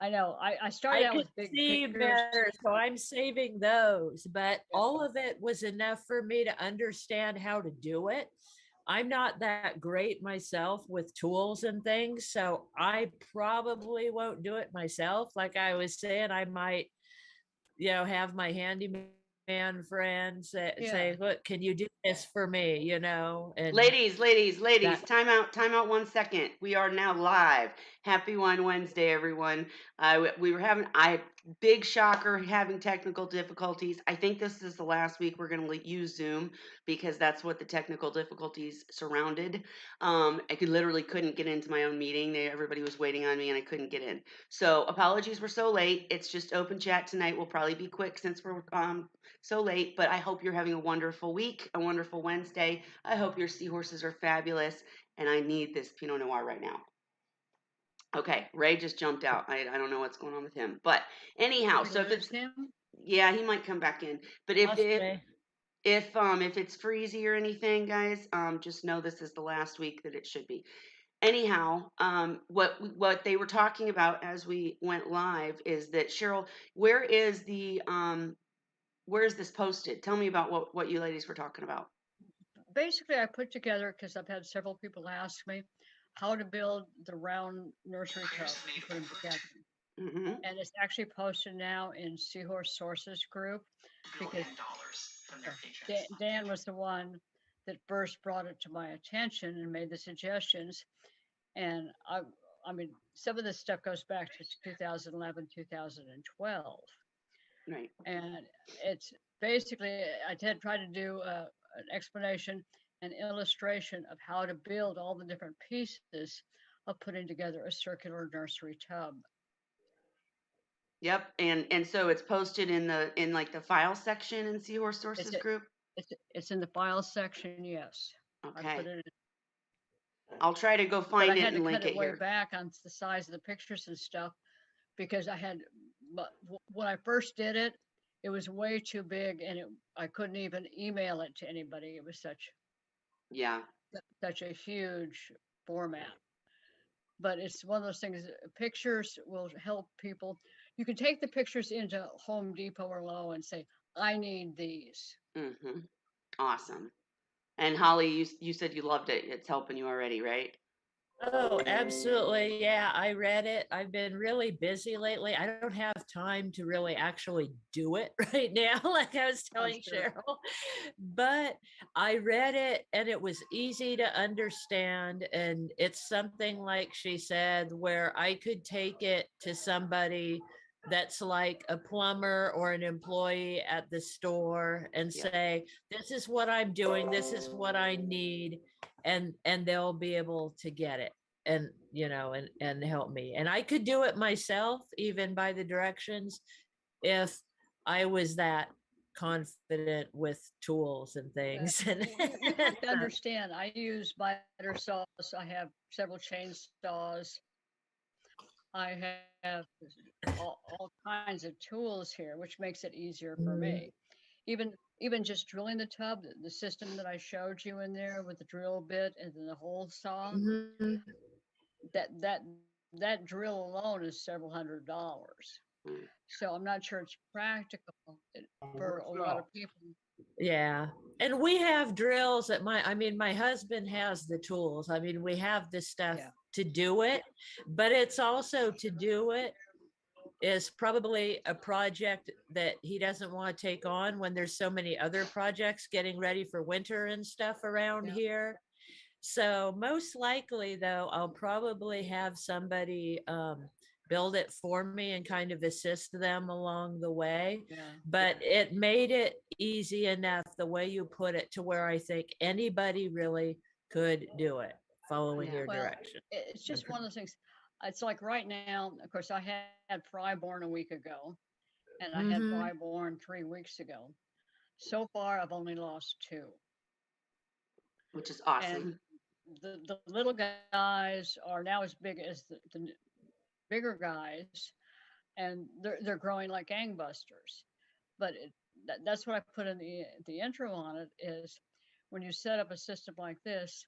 I know. I started I out could with big see pictures. better, so I'm saving those, but all of it was enough for me to understand how to do it. I'm not that great myself with tools and things, so I probably won't do it myself. Like I was saying, I might, have my handyman friend say, Yeah. look, can you do this for me? And Ladies, that. time out 1 second. We are now live. Happy Wine Wednesday, everyone. We were big shocker, having technical difficulties. I think this is the last week we're going to use Zoom because that's what the technical difficulties surrounded. I literally couldn't get into my own meeting. Everybody was waiting on me and I couldn't get in. So apologies we're so late. It's just open chat tonight. We'll probably be quick since we're so late, but I hope you're having a wonderful week, a wonderful Wednesday. I hope your seahorses are fabulous, and I need this Pinot Noir right now. Okay, Ray just jumped out. I don't know what's going on with him, but anyhow, Did we so if lose it's him? yeah, he might come back in. But if it's freezy or anything, guys, just know this is the last week that it should be. Anyhow, what they were talking about as we went live is that Cheryl, where is this posted? Tell me about what you ladies were talking about. Basically, I put together, because I've had several people ask me how to build the round nursery tub and put them together. Mm-hmm. And it's actually posted now in Seahorse Sources group because Dan was the one that first brought it to my attention and made the suggestions. And I mean, some of this stuff goes back to 2011, 2012. Right. And it's basically, I did try to do an explanation and illustration of how to build all the different pieces of putting together a circular nursery tub. Yep. And so it's posted in like the file section in Seahorse Sources group. It's in the file section, yes. I put Okay. it I'll try to go but find I it had to and cut link it it way here. back on the size of the pictures and stuff because but when I first did it, it was way too big and I couldn't even email it to anybody. It was such a huge format. But it's one of those things, pictures will help people. You can take the pictures into Home Depot or Lowe's and say, I need these. Mm-hmm. Awesome. And Holly, you said you loved it. It's helping you already, right? Oh, absolutely. Yeah, I read it. I've been really busy lately. I don't have time to really actually do it right now, like I was telling Cheryl. But I read it and it was easy to understand. And it's something like she said, where I could take it to somebody that's like a plumber or an employee at the store and say, this is what I'm doing, this is what I need, and they'll be able to get it and and help me. And I could do it myself even by the directions if I was that confident with tools and things. And you have to understand, I use miter saws, I have several chainsaws, I have all kinds of tools here, which makes it easier for me. Even just drilling the tub, the system that I showed you in there with the drill bit and then the hole saw, that drill alone is several $100s. So I'm not sure it's practical for a lot of people. Yeah. And we have drills at my husband has the tools. I mean, we have the stuff to do it, but it's also to do it is probably a project that he doesn't want to take on when there's so many other projects getting ready for winter and stuff around here. So most likely though, I'll probably have somebody build it for me and kind of assist them along the way. But it made it easy enough the way you put it to where I think anybody really could do it following your direction. It's just one of those things. It's like right now, of course, I had Fry born a week ago and I had Fry born 3 weeks ago. So far, I've only lost 2. Which is awesome. And the little guys are now as big as the bigger guys, and they're growing like gangbusters. But that's what I put in the intro on it is when you set up a system like this,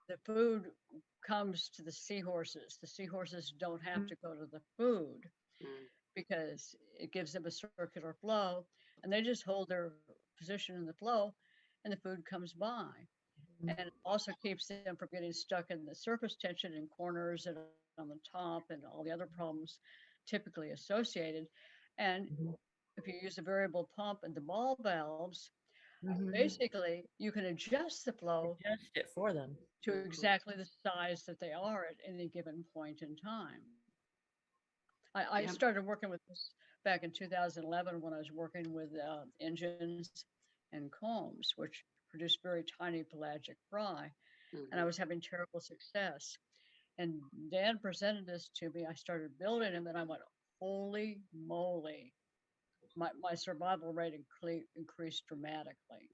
the food comes to the seahorses. The seahorses don't have to go to the food Mm. because it gives them a circular flow, and they just hold their position in the flow, and the food comes by. And it also keeps them from getting stuck in the surface tension in corners and on the top and all the other problems typically associated. And if you use a variable pump and the ball valves, basically you can adjust the flow Adjust it for them. to exactly the size that they are at any given point in time. I Yep. started working with this back in 2011 when I was working with engines and combs, which produce very tiny pelagic fry, and I was having terrible success. And Dan presented this to me. I started building them, and I went, "Holy moly!" My survival rate increased dramatically.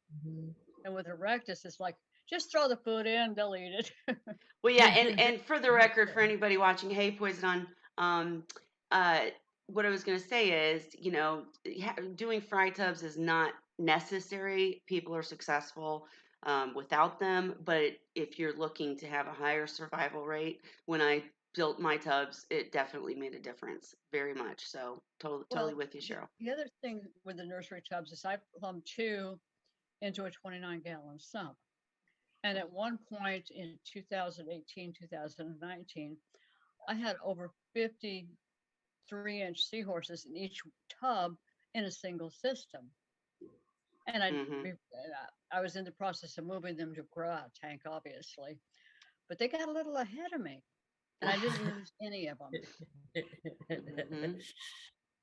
And with Erectus, it's like just throw the food in, they'll eat it. Well, yeah, and for the record, for anybody watching, hey, Poison on, what I was going to say is, you know, doing fry tubs is not necessary. People are successful without them, but if you're looking to have a higher survival rate, when I built my tubs, it definitely made a difference, very much. So totally Well, with you, Cheryl. the other thing with the nursery tubs is I plumbed two into a 29-gallon sump. And at one point in 2018, 2019, I had over 50 3-inch seahorses in each tub in a single system. And I was in the process of moving them to a grow-out tank, obviously. But they got a little ahead of me, and I didn't lose any of them.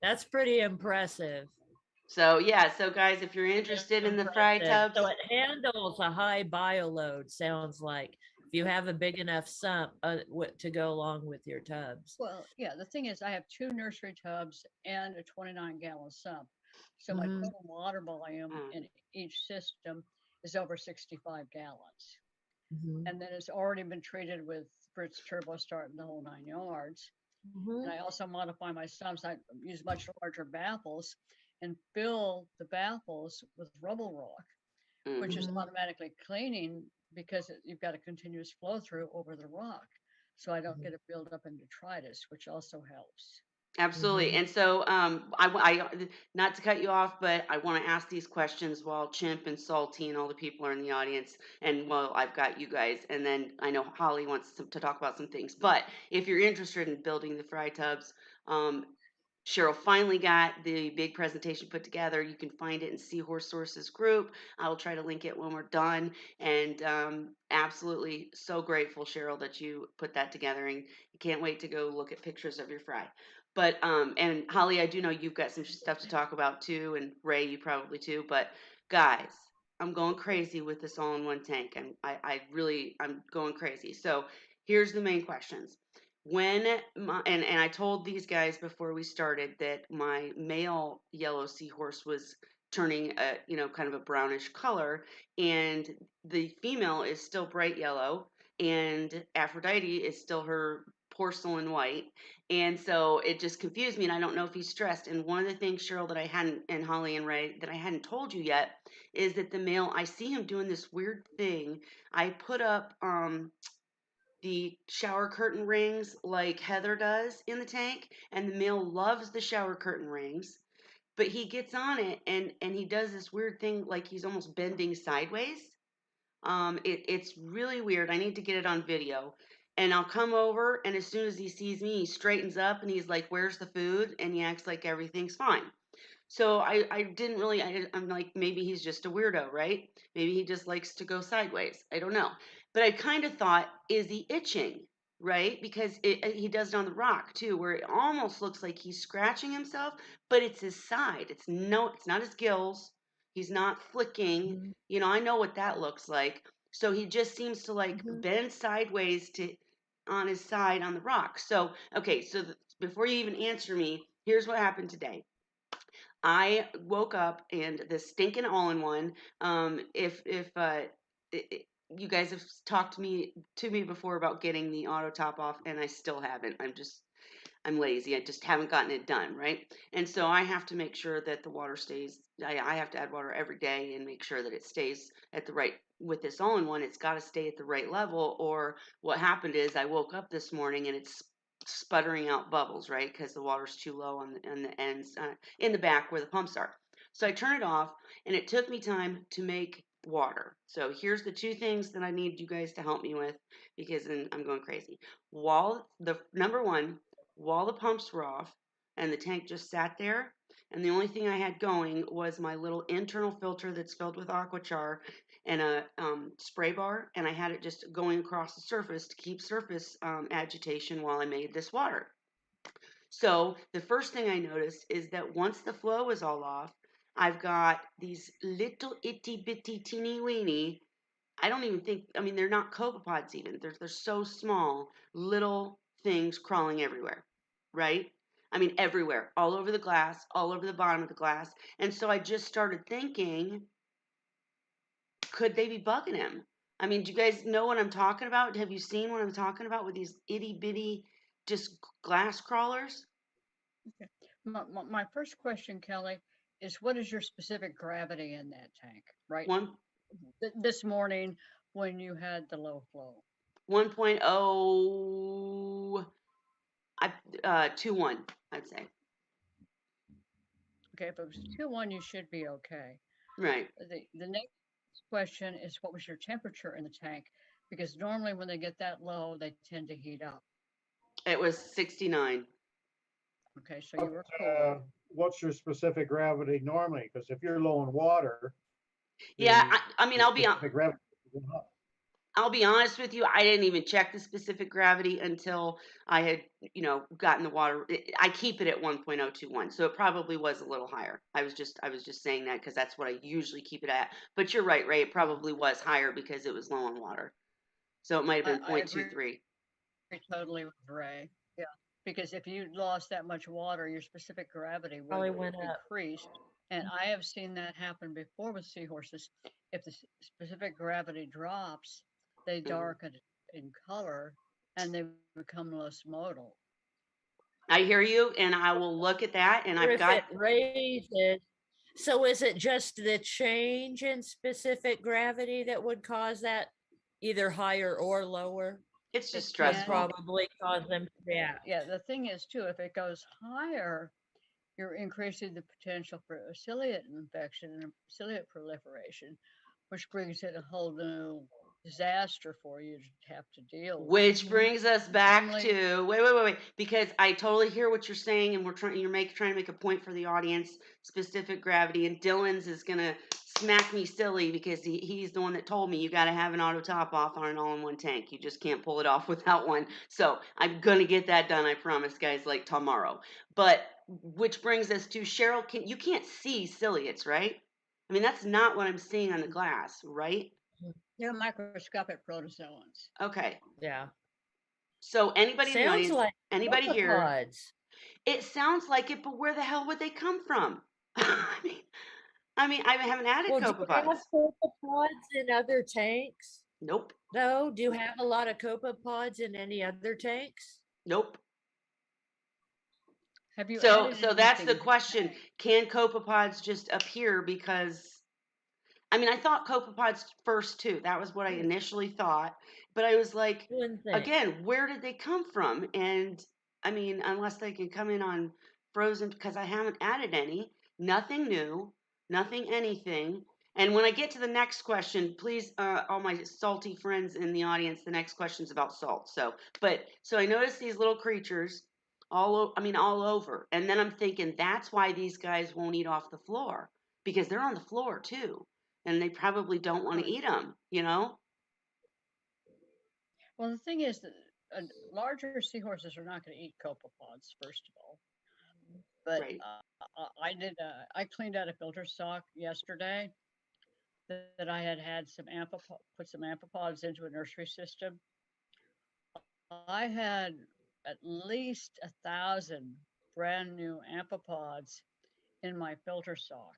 That's pretty impressive. So yeah, so guys, if you're interested in the fry tubs, so it handles a high bio load. Sounds like if you have a big enough sump to go along with your tubs. Well, yeah, the thing is, I have 2 nursery tubs and a 29-gallon sump, so my total water volume in each system is over 65 gallons. And then it's already been treated with Fritz Turbo Start and the whole 9 yards. And I also modify my sumps. I use much larger baffles and fill the baffles with rubble rock, which is automatically cleaning because you've got a continuous flow through over the rock. So I don't get it build up in detritus, which also helps. Absolutely. And so, I, not to cut you off, but I want to ask these questions while Chimp and Salty and all the people are in the audience, and while I've got you guys, and then I know Holly wants to talk about some things. But if you're interested in building the fry tubs, Cheryl finally got the big presentation put together. You can find it in Seahorse Source's group. I'll try to link it when we're done. And absolutely so grateful, Cheryl, that you put that together. And can't wait to go look at pictures of your fry. But and Holly, I do know you've got some stuff to talk about too, and Ray, you probably too. But guys, I'm going crazy with this all-in-one tank. I'm going crazy. So here's the main questions. When and I told these guys before we started that my male yellow seahorse was turning a, you know, kind of a brownish color, and the female is still bright yellow, and Aphrodite is still her porcelain white. And so it just confused me, and I don't know if he's stressed. And one of the things, Cheryl, that I hadn't, and Holly and Ray, that I hadn't told you yet, is that the male, I see him doing this weird thing. I put up the shower curtain rings like Heather does in the tank, and the male loves the shower curtain rings, but he gets on it and he does this weird thing like he's almost bending sideways. It's really weird. I need to get it on video. And I'll come over, and as soon as he sees me, he straightens up and he's like, "Where's the food?" And he acts like everything's fine. So I didn't really, I'm like, maybe he's just a weirdo, right? Maybe he just likes to go sideways. I don't know. But I kind of thought, is he itching, right? Because he does it on the rock too, where it almost looks like he's scratching himself, but it's his side. It's not his gills. He's not flicking. You know, I know what that looks like. So he just seems to like bend sideways on his side on the rock. So, okay, so before you even answer me, here's what happened today. I woke up and the stinking all-in-one. If you guys have talked to me before about getting the auto top off, and I still haven't. I'm lazy. I just haven't gotten it done, right? And so I have to make sure that the water stays. I have to add water every day and make sure that it stays at the right. With this all-in-one, it's got to stay at the right level. Or what happened is I woke up this morning and it's sputtering out bubbles, right? Because the water's too low on the ends in the back where the pumps are. So I turn it off, and it took me time to make water. So here's the two things that I need you guys to help me with because then I'm going crazy. Number one, while the pumps were off and the tank just sat there, and the only thing I had going was my little internal filter that's filled with AquaChar and a spray bar, and I had it just going across the surface to keep surface agitation while I made this water. So the first thing I noticed is that once the flow is all off, I've got these little itty bitty teeny weeny. I don't even think, I mean, they're not copepods even. They're so small, little things crawling everywhere, right? I mean, everywhere, all over the glass, all over the bottom of the glass. And so I just started thinking, could they be bugging him? I mean, do you guys know what I'm talking about? Have you seen what I'm talking about with these itty bitty just glass crawlers? Okay. My first question, Kelly, is what is your specific gravity in that tank, right? One This morning when you had the low flow. 1.0, 2.1, I'd say. Okay, if it was 2.1, you should be okay. Right. The next question is what was your temperature in the tank? Because normally when they get that low, they tend to heat up. It was 69. Okay, so you were cool. What's your specific gravity normally? Because if you're low in water, Yeah, I mean, I'll be honest with you. I didn't even check the specific gravity until I had, gotten the water. I keep it at 1.021, so it probably was a little higher. I was just saying that because that's what I usually keep it at. But you're right, Ray. It probably was higher because it was low on water, so it might have been 0.23. I totally with Ray. Yeah, because if you lost that much water, your specific gravity Probably would went up. increase. And I have seen that happen before with seahorses. If the specific gravity drops, they darken in color and they become less modal. I hear you, and I will look at that. And Or I've if got it raises, so is it just the change in specific gravity that would cause that either higher or lower? it's just It stressful. can. Probably cause them to react. Yeah, the thing is too, if it goes higher, you're increasing the potential for a ciliate infection and ciliate proliferation, which brings in a whole new disaster for you to have to deal with. Which brings us back Normally- to wait, because I totally hear what you're saying, and trying to make a point for the audience. Specific gravity, and Dylan's is gonna smack me silly because he's the one that told me you got to have an auto top off on an all-in-one tank. You just can't pull it off without one. So I'm gonna get that done. I promise, guys, like tomorrow. But which brings us to Cheryl. You can't see ciliates, right? I mean, that's not what I'm seeing on the glass, right? They're microscopic protozoans. Okay. Yeah. So anybody in the Sounds audience, like anybody here, copepods. it sounds like it, but where the hell would they come from? I mean, I haven't added Well, do you copepods. have copepods in other tanks? Nope. No. Do you have a lot of copepods in any other tanks? Nope. Have you So added that's the anything- question. Can copepods just appear because, I mean, I thought copepods first too. That was what I initially thought. But I was like, Wouldn't think. again, where did they come from? And I mean, unless they can come in on frozen, because I haven't added any, nothing new, nothing anything. And when I get to the next question, please, all my salty friends in the audience, the next question's about salt. So I noticed these little creatures all over. And then I'm thinking that's why these guys won't eat off the floor, because they're on the floor too. And they probably don't want to eat them, Well, the thing is that larger seahorses are not going to eat copepods, first of all. But Right. I cleaned out a filter stock yesterday that I had put some amphipods into a nursery system. I had at least 1,000 brand new amphipods in my filter stock.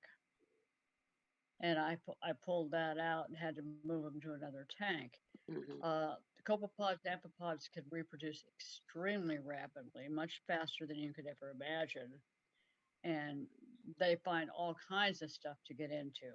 And I pulled that out and had to move them to another tank. Mhm. copepods, amphipods can reproduce extremely rapidly, much faster than you could ever imagine. And they find all kinds of stuff to get into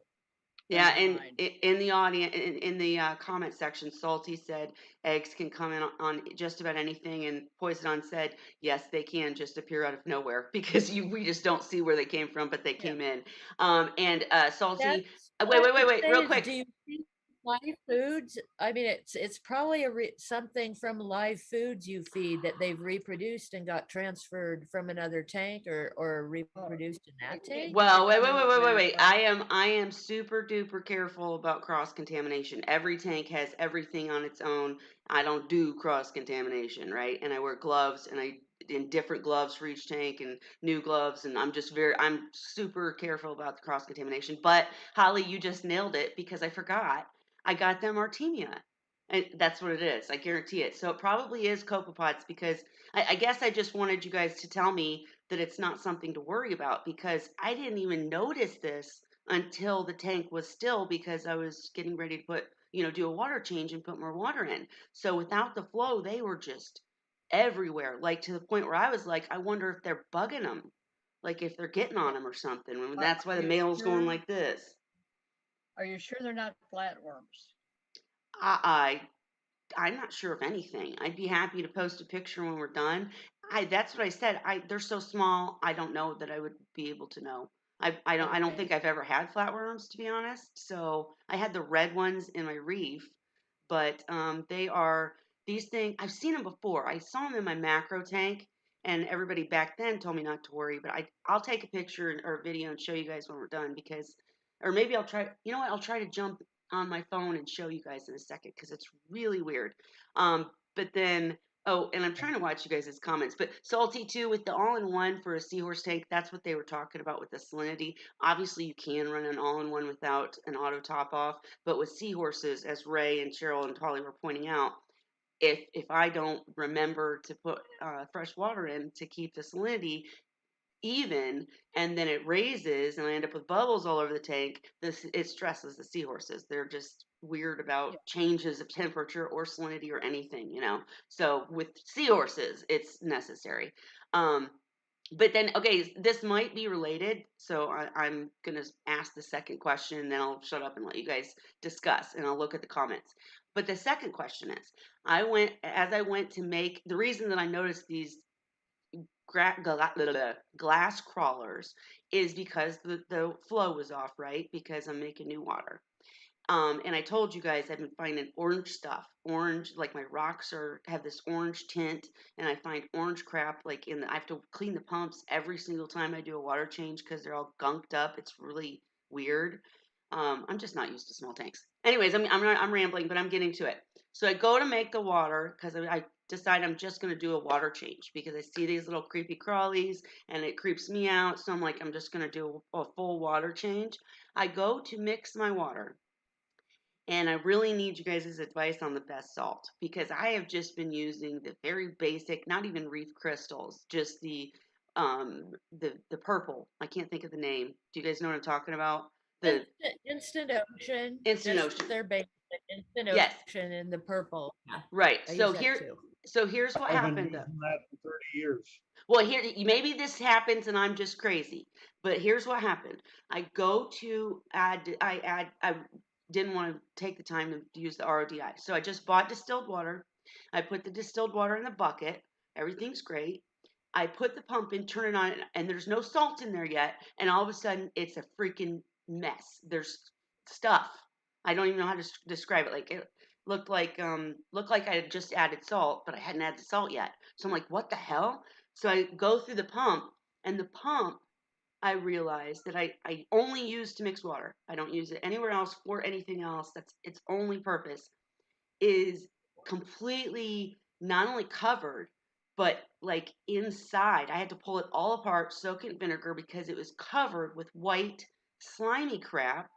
in Yeah, the and hide. in the audience, in the comment section, Salty said eggs can come in on just about anything, and Poison said yes, they can just appear out of nowhere because we just don't see where they came from, but they Yeah. came in. And Salty, That's wait, what I would real say is, quick. do you see live foods? I mean, it's probably something from live foods you feed that they've reproduced and got transferred from another tank or Oh, reproduced in that tank. Well, wait, depending on the wait. manufacturer. I am super duper careful about cross contamination. Every tank has everything on its own. I don't do cross contamination, right? And I wear gloves, and I in different gloves for each tank and new gloves, and I'm super careful about the cross contamination. But Holly, you just nailed it because I forgot. I got them artemia. And that's what it is. I guarantee it. So it probably is copepods because I guess I just wanted you guys to tell me that it's not something to worry about because I didn't even notice this until the tank was still because I was getting ready to do a water change and put more water in. So without the flow, they were just everywhere, like to the point where I was like, I wonder if they're bugging them, like if they're getting on Yeah. them or something. And Are that's why the you male's going sure? like this. Are you sure they're not flatworms? I I'm not sure of anything. I'd be happy to post a picture when we're done. That's what I said. They're so small. I don't know that I would be able to know. I don't Okay. think I've ever had flatworms to be honest. So I had the red ones in my reef, but they are these things. I've seen them before. I saw them in my macro tank, and everybody back then told me not to worry. But I'll take a picture or a video and show you guys when we're done because, or maybe I'll try. You know what? I'll try to jump on my phone and show you guys in a second because it's really weird. But then, oh, and I'm trying to watch you guys' comments. But Salty too, with the all-in-one for a seahorse tank, that's what they were talking about with the salinity. Obviously, you can run an all-in-one without an auto top off, but with seahorses, as Ray and Cheryl and Polly were pointing out, if I don't remember to put fresh water in to keep the salinity even, and then it raises and I end up with bubbles all over the tank, it stresses the seahorses. They're just weird about Yeah. changes of temperature or salinity or anything. So with seahorses, it's necessary. Um, but then, okay, this might be related. So I'm going to ask the second question, and then I'll shut up and let you guys discuss, and I'll look at the comments. But the second question is, as I went to make, the reason that I noticed these glass crawlers is because the flow was off, right? Because I'm making new water. And I told you guys I've been finding orange stuff. Orange, like my rocks have this orange tint, and I find orange crap like I have to clean the pumps every single time I do a water change because they're all gunked up. It's really weird. I'm just not used to small tanks. Anyways, I'm rambling, but I'm getting to it. So I go to make the water because I decide I'm just going to do a water change because I see these little creepy crawlies and it creeps me out. So I'm like, I'm just going to do a full water change. I go to mix my water and I really need you guys' advice on the best salt because I have just been using the very basic, not even reef crystals, just the purple. I can't think of the name. Do you guys know what I'm talking about? The Instant ocean, instant just ocean. their basic instant Yes, ocean in the purple. Yeah, right. I use that too. So here's what I've been happened. using that for 30 years. Well, maybe this happens and I'm just crazy, but here's what happened. I didn't want to take the time to use the RODI. So I just bought distilled water. I put the distilled water in the bucket. Everything's great. I put the pump in, turn it on, and there's no salt in there yet. And all of a sudden, it's a freaking mess. There's stuff. I don't even know how to describe it. Like it looked like I had just added salt, but I hadn't added the salt yet. So I'm like, what the hell? So I go through the pump, and the pump, I realize that I only use to mix water. I don't use it anywhere else for anything else. That's its only purpose is completely not only covered, but like inside. I had to pull it all apart, soak it in vinegar because it was covered with white, slimy crap.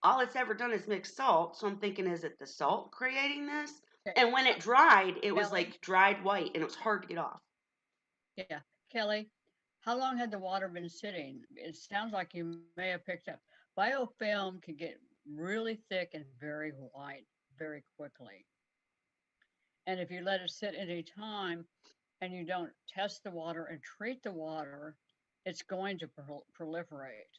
All it's ever done is mix salt. So I'm thinking, is it the salt creating this? Okay. And when it dried, it was Kelly. like dried white and it was hard to get off. Yeah. Kelly, how long had the water been sitting? It sounds like you may have picked up. Biofilm can get really thick and very white very quickly. And if you let it sit any time and you don't test the water and treat the water, it's going to proliferate.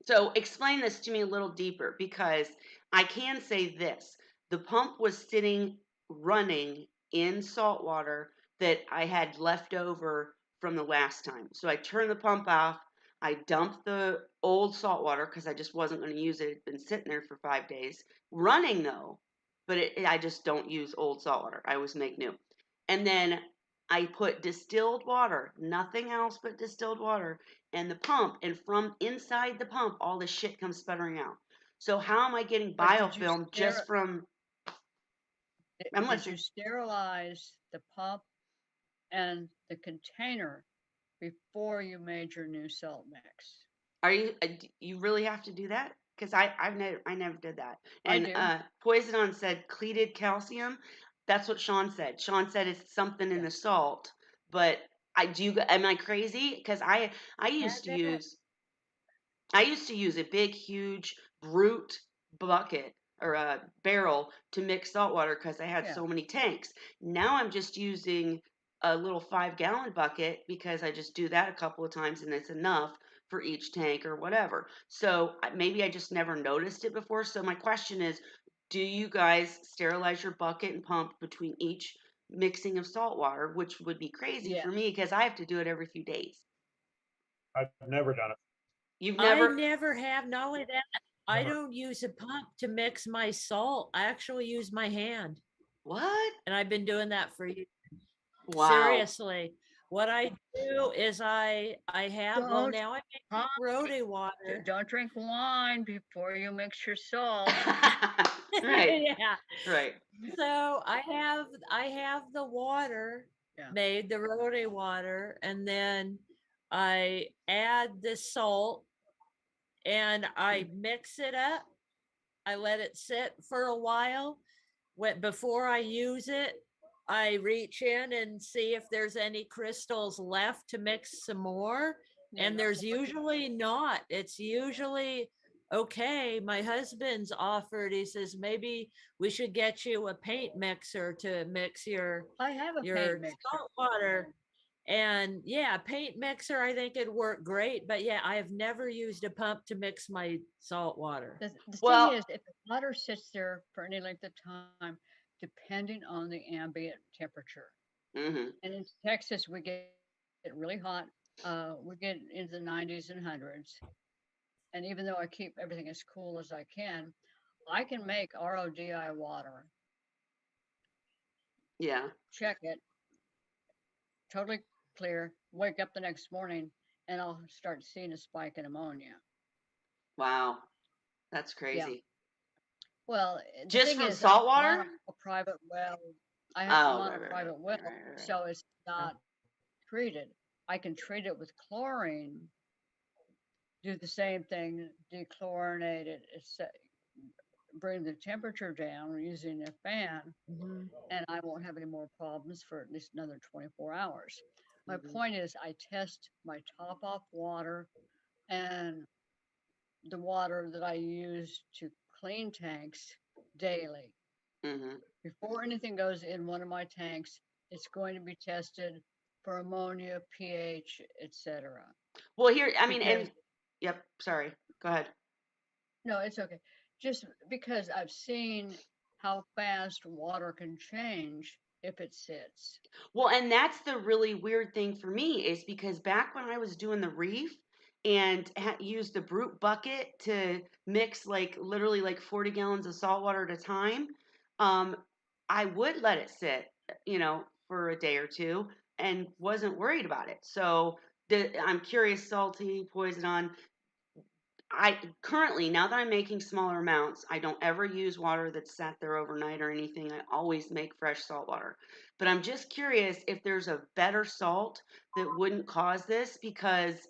So explain this to me a little deeper, because I can say this. The pump was sitting running in salt water that I had left over from the last time. So I turned the pump off. I dumped the old salt water because I just wasn't going to use it. It had been sitting there for 5 days. Running though, but I just don't use old salt water. I always make new. And then I put distilled water, nothing else but distilled water, and the pump, and from inside the pump, all the shit comes sputtering out. So how am I getting But did you biofilm just from? I'm did you listening. sterilize the pump and the container before you made your new salt mix? Are you? You really have to do that? Because I never did that. I And do. Poison On said cleated calcium. That's what Sean said. Sean said it's something in Yeah. the salt, but I do. Am I crazy? Because I used to Had that. use I used to use a big, huge brute bucket or a barrel to mix salt water because I had Yeah. so many tanks. Now I'm just using a little 5-gallon bucket because I just do that a couple of times and it's enough for each tank or whatever. So maybe I just never noticed it before. So my question is, do you guys sterilize your bucket and pump between each mixing of salt water, which would be crazy Yeah. for me because I have to do it every few days. I've never done it. You've I never? never have. Not only that, I Never. don't use a pump to mix my salt. I actually use my hand. What? And I've been doing that for years. Wow. Seriously. What I do is I have, well, Don't now I make Huh? roti water. Don't drink wine before you mix your salt. Right, Yeah. right. So I have the water Yeah. made, the roti water, and then I add the salt and I mix it up. I let it sit for a while. Before I use it, I reach in and see if there's any crystals left to mix some more. Yeah, And there's usually not. It's usually okay. My husband's offered, he says, maybe we should get you a paint mixer to mix your I have a paint your mixer. salt water. And yeah, paint mixer, I think it'd work great. But yeah, I have never used a pump to mix my salt water. The thing Well, is, if the water sits there for any length of time, depending on the ambient temperature, mhm, and in Texas we get really hot. We get into the 90s and hundreds. And even though I keep everything as cool as I can make RODI water, yeah, check it, totally clear, wake up the next morning, and I'll start seeing a spike in ammonia. wow, that's Yeah. crazy. Well, the Just thing from is, salt I'm on water? a private well. I'm Oh, on right, a right, private well, right, right, right, right. so it's not treated. I can treat it with chlorine, do the same thing, dechlorinate it, bring the temperature down using a fan, Mhm. and I won't have any more problems for at least another 24 hours. My Mhm, point is, I test my top off water and the water that I use to clean tanks daily. mhm. Before anything goes in one of my tanks, it's going to be tested for ammonia, pH, etc. Well, here, I mean, Because and yep. Sorry. Go ahead. no, it's okay. Just because I've seen how fast water can change if it sits. Well, and that's the really weird thing for me is because back when I was doing the reef and used the brute bucket to mix like literally like 40 gallons of salt water at a time, um, I would let it sit, for a day or two and wasn't worried about it. So I'm curious, Salty, Poison On. I currently, now that I'm making smaller amounts, I don't ever use water that's sat there overnight or anything. I always make fresh salt water. But I'm just curious if there's a better salt that wouldn't cause this because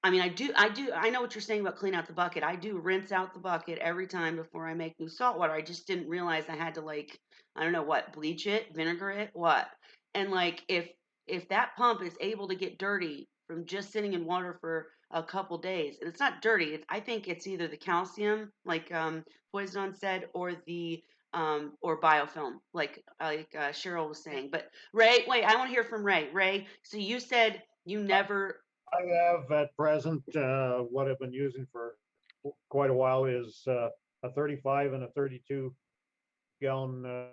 I mean, I know what you're saying about clean out the bucket. I do rinse out the bucket every time before I make new salt water. I just didn't realize I had to I don't know what, bleach it, vinegar it, what. And if that pump is able to get dirty from just sitting in water for a couple days, and it's not dirty, I think it's either the calcium, like Poison said, or the or biofilm, like Cheryl was saying. But Ray, wait, I want to hear from Ray. Ray, so you said you never. I have at present, what I've been using for quite a while is a 35 and a 32 gallon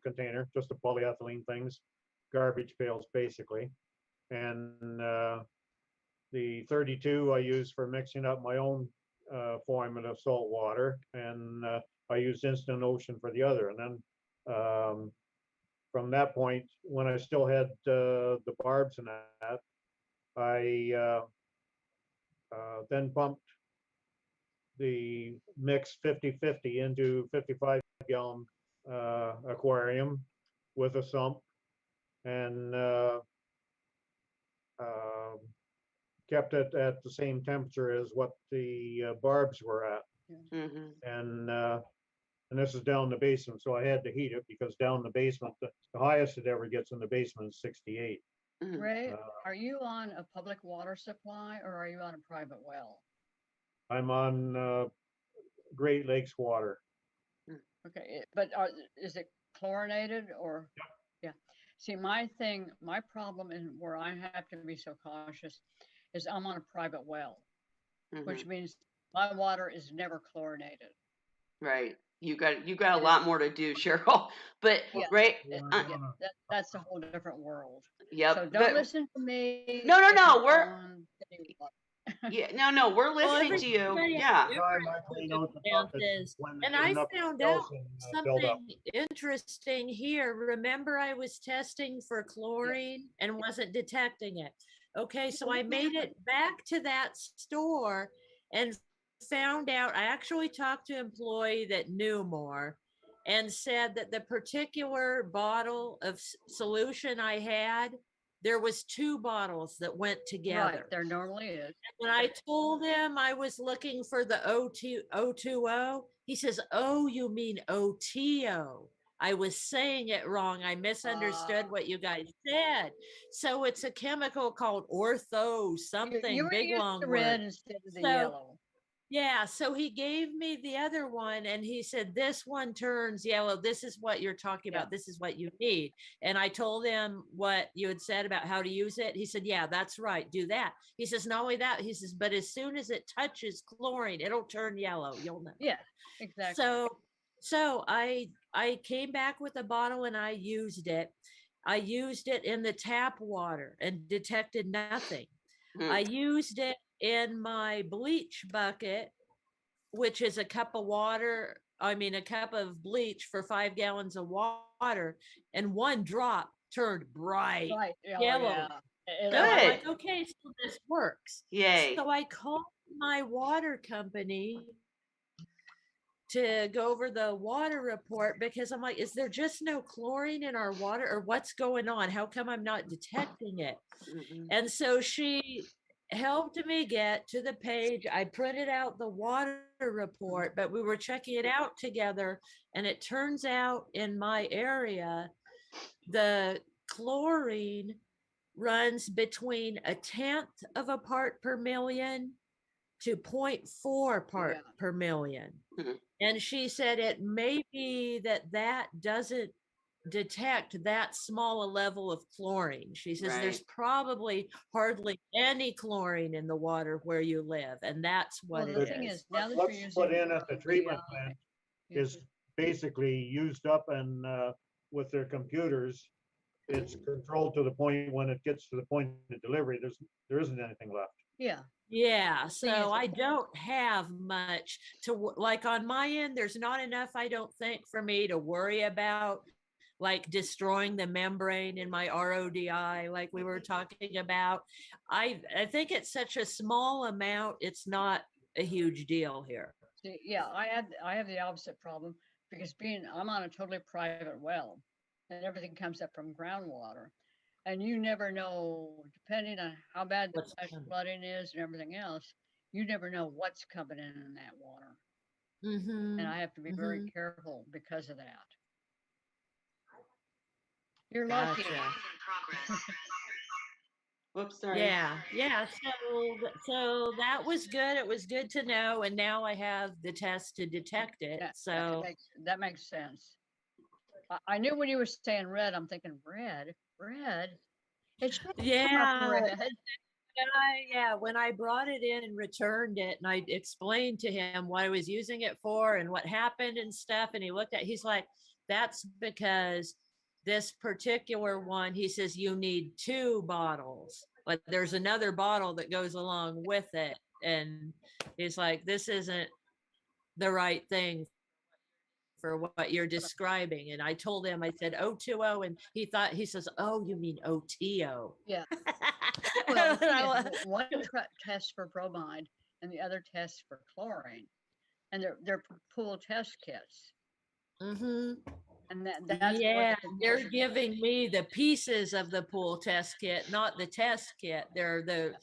container, just the polyethylene things, garbage pails basically. And the 32 I use for mixing up my own formula of salt water, and I use Instant Ocean for the other. And then from that point, when I still had the barbs and that, I then pumped the mix 50-50 into 55 gallon aquarium with a sump, and kept it at the same temperature as what the barbs were at. Mhm. And this is down the basement, so I had to heat it because down the basement, the highest it ever gets in the basement is 68. Mhm. Ray, are you on a public water supply or are you on a private well? I'm on Great Lakes water. Okay, but is it chlorinated or? Yeah. See, my problem and where I have to be so cautious is I'm on a private well, which Mhm. means my water is never chlorinated. Right. You got a lot more to do, Cheryl. But Yeah. right. That's a whole different world. Yep. So don't But listen to me. no, if you're we're on city water. yeah, no, we're Well, listening to you. everybody has Yeah. different circumstances. And I found out something interesting here. Remember, I was testing for chlorine and wasn't detecting it. Okay, so I made it back to that store and found out. I actually talked to an employee that knew more and said that the particular bottle of solution I had, there was 2 bottles that went together. Right, there normally is. When I told him I was looking for the O2O, he says, "Oh, you mean OTO." I was saying it wrong. I misunderstood what you guys said. So it's a chemical called ortho something, You were big using long the word. red instead of the So yellow. yeah, so he gave me the other one and he said, "This one turns yellow. This is what you're talking Yeah. about. This is what you need." And I told him what you had said about how to use it. He said, "Yeah, that's right. Do that." He says, "Not only that," he says, "but as soon as it touches chlorine, it'll turn yellow. You'll know." Yeah, exactly. So I came back with a bottle and I used it. I used it in the tap water and detected nothing. I used it in my bleach bucket, which is a cup of water. I mean, a cup of bleach for 5 gallons of water, and 1 drop turned bright Right. Oh, yellow. yeah. So I'm Good. like, okay, so this works. Yay. So I called my water company to go over the water report because I'm like, is there just no chlorine in our water or what's going on? How come I'm not detecting it? Mhm. And so she helped me get to the page. I printed out the water report, but we were checking it out together. And it turns out in my area, the chlorine runs between 1/10 of a part per million to 0.4 part Yeah. per million. Mhm. And she said it may be that doesn't detect that small a level of chlorine. She says there's Right. probably hardly any chlorine in the water where you live, and that's what Well, it the thing is. is, now that What's you're put using in at the treatment plant is basically used up, and with their computers, it's controlled to the point when it gets to the point of delivery, there isn't anything left. yeah. Yeah, thing is- so I don't have much to like on my end. There's not enough, I don't think, for me to worry about like destroying the membrane in my RODI, like we were talking about. I think it's such a small amount, it's not a huge deal here. See, yeah, I have the opposite problem because I'm on a totally private well and everything comes up from groundwater. And you never know, depending on how bad the What's flash coming. flooding is and everything else, you never know what's coming in that water. Mm-hmm. And I have to be very careful because of that. You're lucky. Gotcha. Whoops, sorry. Yeah. So that was good. It was good to know, and now I have the test to detect it. That So that makes sense. I knew when you were saying red, I'm thinking red. It should come up Yeah. red. Yeah, when I brought it in and returned it, and I explained to him what I was using it for and what happened and stuff, and he's like, that's because this particular one, he says, you need 2 bottles. Like there's another bottle that goes along with it. And he's like, this isn't the right thing for what you're describing. And I told him, I said O2O, and he says, oh, you mean OTO. Yeah. Well, the thing is, one tests for bromide and the other tests for chlorine, and they're pool test kits. Mm-hmm. And that's yeah, they're giving me the pieces of the pool test kit, not the test kit. They're the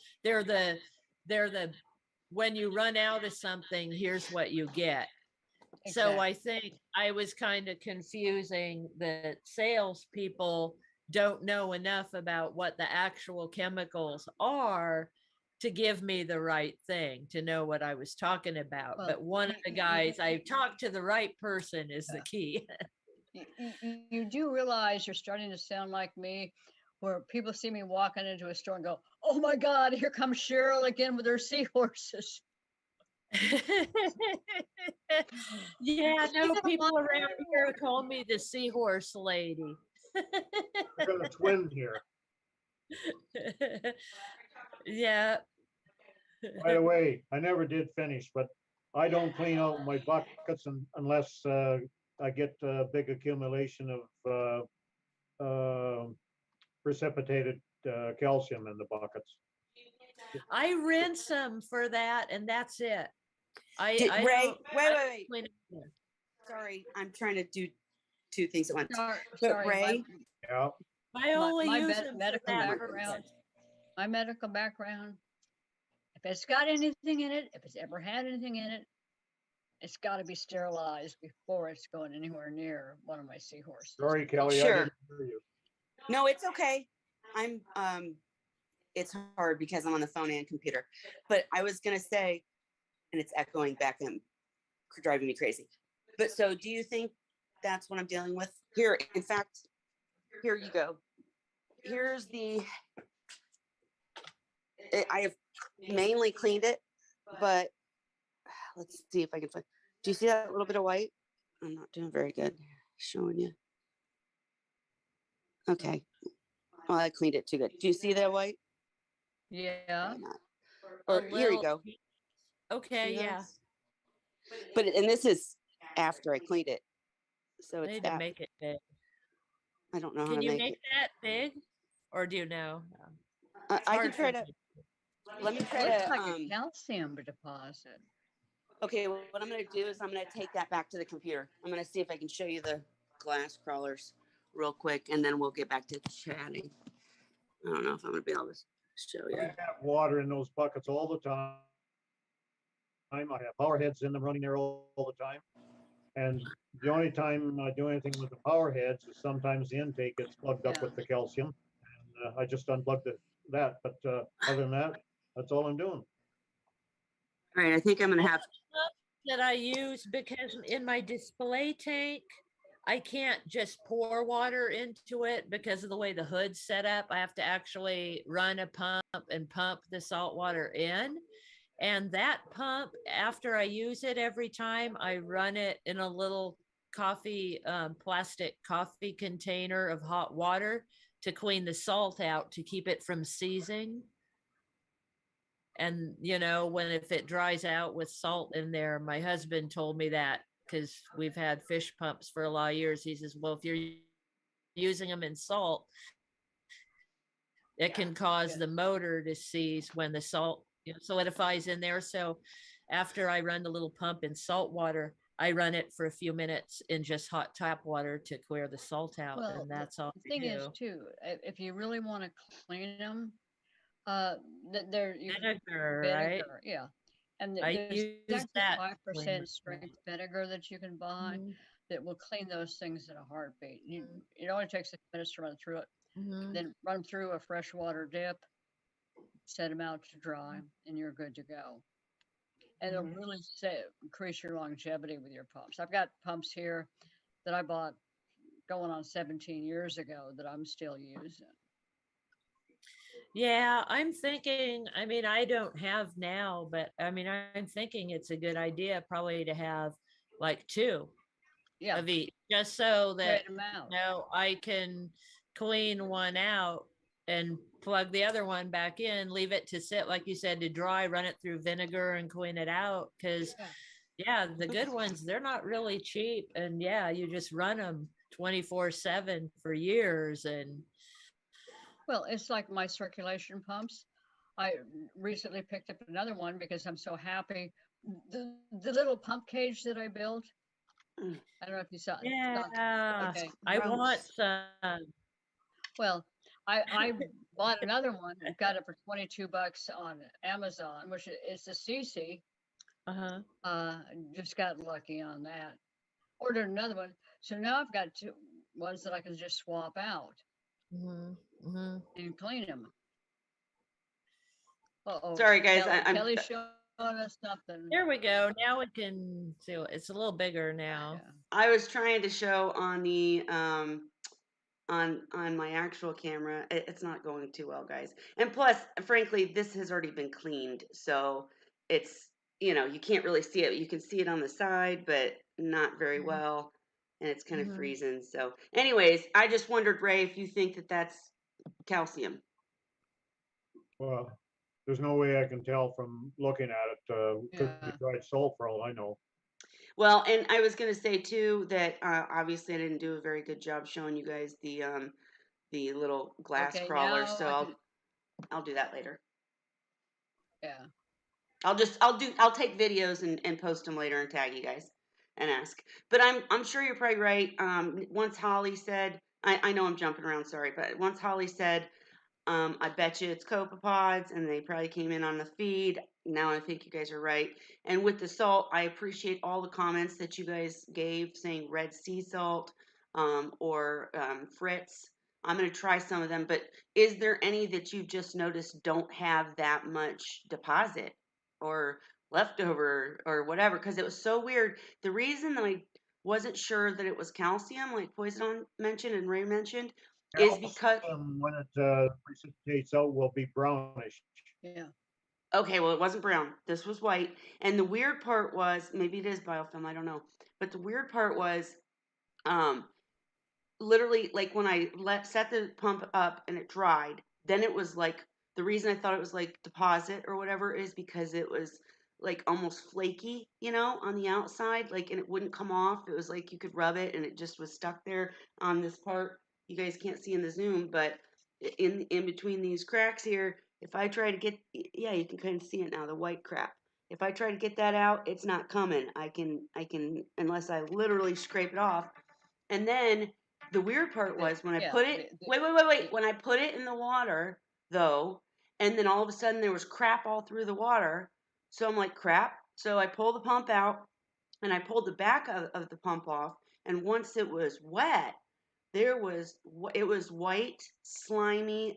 when you run out of something, here's what you get. Exactly. So I think I was kind of confusing that salespeople don't know enough about what the actual chemicals are to give me the right thing, to know what I was talking about. Well, but one of the guys, I talked to the right person is the key. You do realize you're starting to sound like me, where people see me walking into a store and go, oh my God, here comes Cheryl again with her seahorses. Yeah, no, people around here call me the seahorse lady. We're gonna twin here. Yeah. By the way, I never did finish, but I don't clean out my buckets unless I get a big accumulation of precipitated calcium in the buckets. I rinse them for that, and that's it. Ray, wait. Sorry, I'm trying to do 2 things at once. Sorry, Ray, yeah. I only use medical background. My medical background. If it's got anything in it, if it's ever had anything in it, it's got to be sterilized before it's going anywhere near one of my seahorses. Sorry, Kelly. Sure. I didn't hear you. No, it's okay. It's hard because I'm on the phone and computer. But I was gonna say, and it's echoing back and driving me crazy. But so, do you think that's what I'm dealing with here? In fact, here you go. Here's I have mainly cleaned it, but let's see if I can find. Do you see that little bit of white? I'm not doing very good showing you. Okay. Well, I cleaned it too good. Do you see that white? Yeah. Or here you go. Okay, yeah. But and this is after I cleaned it, so it's I need to make it big. I don't know how Can to you make make it that big, or do you know? I can try to. Let me try Looks to. like a calcium deposit. Okay, well, what I'm going to do is I'm going to take that back to the computer. I'm going to see if I can show you the glass crawlers real quick, and then we'll get back to chatting. I don't know if I'm going to be able to show you. I have water in those buckets all the time. I have power heads in them running there all the time. And the only time I do anything with the power heads is sometimes the intake gets plugged up with the calcium. And I just unplugged that. But other than that, that's all I'm doing. All right, I think I'm going to have that I use, because in my display tank, I can't just pour water into it because of the way the hood's set up. I have to actually run a pump and pump the salt water in. And that pump, after I use it every time, I run it in a little plastic coffee container of hot water to clean the salt out, to keep it from seizing. And, if it dries out with salt in there, my husband told me that, because we've had fish pumps for a lot of years. He says, well, if you're using them in salt, it can cause the motor to seize when the salt solidifies in there. So after I run the little pump in salt water, I run it for a few minutes in just hot tap water to clear the salt out. Well, and that's all. The thing is, too, if you really want to clean them, vinegar, right? Yeah. And I use that 5% strength vinegar that you can buy that will clean those things in a heartbeat. It only takes 6 minutes to run through it. Then run through a freshwater dip, set them out to dry, and you're good to go. And it'll really increase your longevity with your pumps. I've got pumps here that I bought going on 17 years ago that I'm still using. Yeah, I'm thinking, I mean, I don't have now, but I mean, I'm thinking it's a good idea probably to have like two Yeah, of each, just so that, spread them out. I can clean one out and plug the other one back in, leave it to sit, like you said, to dry, run it through vinegar and clean it out. Cause Yeah. yeah, the good ones, they're not really cheap. And yeah, you just run them 24/7 for years. And Well, it's like my circulation pumps. I recently picked up another one because I'm so happy. The little pump cage that I built. Mm. I don't know if you saw it. yeah, Okay. I want some. Well, I bought another one and got it for $22 on Amazon, which is the CC. Uh-huh. Just got lucky on that. Ordered another one. So now I've got two ones that I can just swap out and clean them. Uh-oh. Sorry, guys. I'm Kelly's showing us something. There we go. Now we can see it's a little bigger now. Yeah. I was trying to show on the on my actual camera. It's not going too well, guys. And plus, frankly, this has already been cleaned, so it's, you can't really see it. You can see it on the side, but not very well, and it's kind of freezing. So, anyways, I just wondered, Ray, if you think that that's calcium. Well, there's no way I can tell from looking at it. Could be Yeah. dried salt for all I know. Well, and I was going to say too that obviously I didn't do a very good job showing you guys the little glass Okay, crawler, now so I'll do that later. Yeah. I'll take videos and post them later and tag you guys and ask. But I'm sure you're probably right. Once Holly said, I know I'm jumping around, sorry, but once Holly said, I bet you it's copepods, and they probably came in on the feed. Now I think you guys are right. And with the salt, I appreciate all the comments that you guys gave saying red sea salt or Fritz. I'm going to try some of them, but is there any that you've just noticed don't have that much deposit or leftover or whatever? Because it was so weird. The reason that I wasn't sure that it was calcium, like Poison mentioned and Ray mentioned, is because when it precipitates out, will be brownish. Yeah. okay, well, it wasn't brown. This was white. And the weird part was, maybe it is biofilm, I don't know. But the weird part was, literally, like when I set the pump up and it dried, then it was like, the reason I thought it was like deposit or whatever is because it was like almost flaky, on the outside, like, and it wouldn't come off. It was like you could rub it and it just was stuck there on this part. You guys can't see in the Zoom, but in between these cracks here, if I try to get, yeah, you can kind of see it now, the white crap. If I try to get that out, it's not coming. I can, unless I literally scrape it off. And then the weird part was when I put it, wait. When I put it in the water, though, and then all of a sudden there was crap all through the water. So I'm like, crap. So I pull the pump out and I pulled the back of the pump off. And once it was wet, it was white, slimy,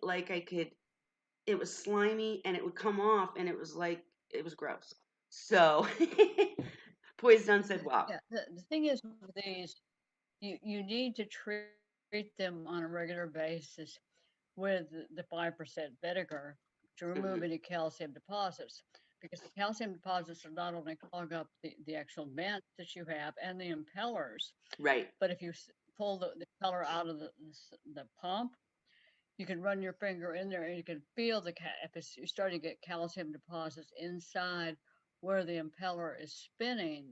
it was slimy and it would come off and it was like, it was gross. So Poison said, wow. Yeah. The thing is with these, you need to treat them on a regular basis with the 5% vinegar to remove any calcium deposits, because the calcium deposits will not only clog up the actual vent that you have and the impellers, Right. but if you pull the impeller out of the pump, you can run your finger in there and you can feel if you're starting to get calcium deposits inside where the impeller is spinning,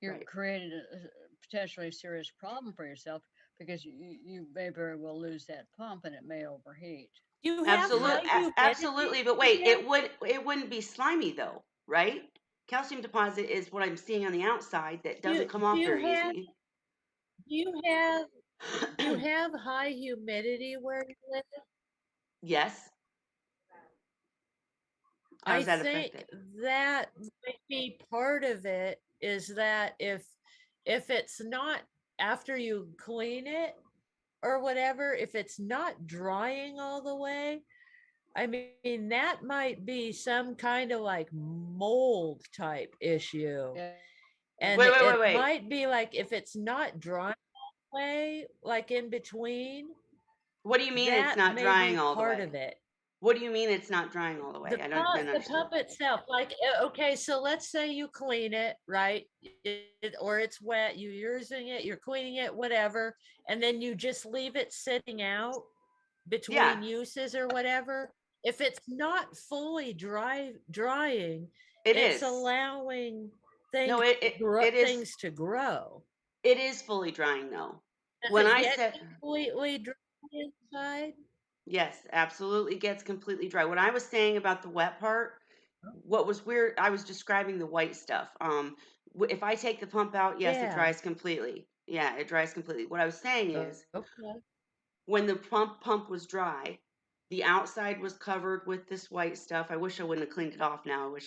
you're creating a potentially serious problem for yourself, because you may very well lose that pump and it may overheat. You have Absolutely, but wait, it wouldn't be slimy though, right? Calcium deposit is what I'm seeing on the outside that doesn't come off very easy. Do you have high humidity where you live? Yes. I think that might be part of it, is that if it's not, after you clean it or whatever, if it's not drying all the way, I mean, that might be some kind of like mold type issue. Yeah. And wait. it might be like, if it's not drying all way, like in between, What do you mean it's that not may be drying all the part way? of it. What do you mean it's not drying all the way? I don't The understand. pump itself, like, okay, so let's say you clean it, right? Or it's wet, you're using it, you're cleaning it, whatever, and then you just leave it sitting out Yeah, between uses or whatever. If it's not fully drying, it it's is. allowing No, things to grow. it is fully drying though. Does When it I get said, completely dry inside? yes, absolutely gets completely dry. What I was saying about the wet part, what was weird, I was describing the white stuff. If I take the pump out, yes, it Yeah. dries completely. Yeah, it dries completely. What I was saying is, Okay. when the pump was dry, the outside was covered with this white stuff. I wish I wouldn't have cleaned it off now. I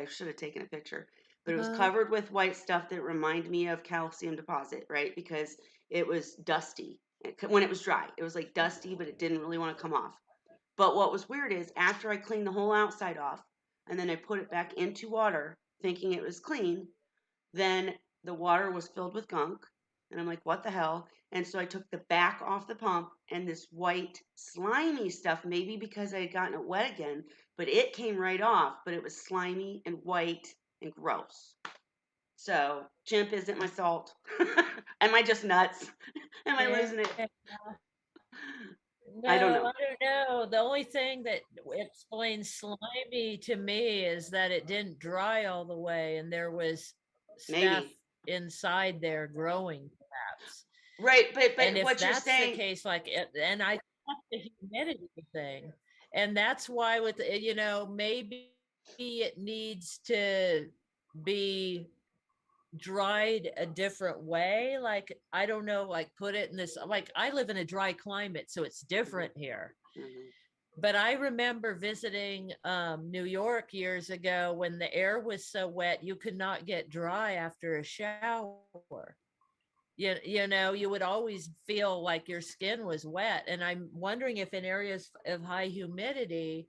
should have taken a picture. But it was Uh-huh. covered with white stuff that reminded me of calcium deposit, right? Because it was dusty. When it was dry, it was like dusty, but it didn't really want to come off. But what was weird is after I cleaned the whole outside off and then I put it back into water thinking it was clean, then the water was filled with gunk. And I'm like, what the hell? And so I took the back off the pump and this white slimy stuff, maybe because I had gotten it wet again, but it came right off, but it was slimy and white and gross. So, Chimp isn't my salt. Am I just nuts? Am I Yeah. losing it? No, I don't I know. don't know. The only thing that explains slimy to me is that it didn't dry all the way and there was stuff Maybe. inside there growing, perhaps. Right, but And if what you're that's the saying, case, and I thought the humidity thing, and that's why with maybe it needs to be dried a different way. Like, I don't know, like put it in this, like I live in a dry climate, so it's different here. Mhm. But I remember visiting New York years ago when the air was so wet, you could not get dry after a shower. You would always feel like your skin was wet. And I'm wondering if in areas of high humidity,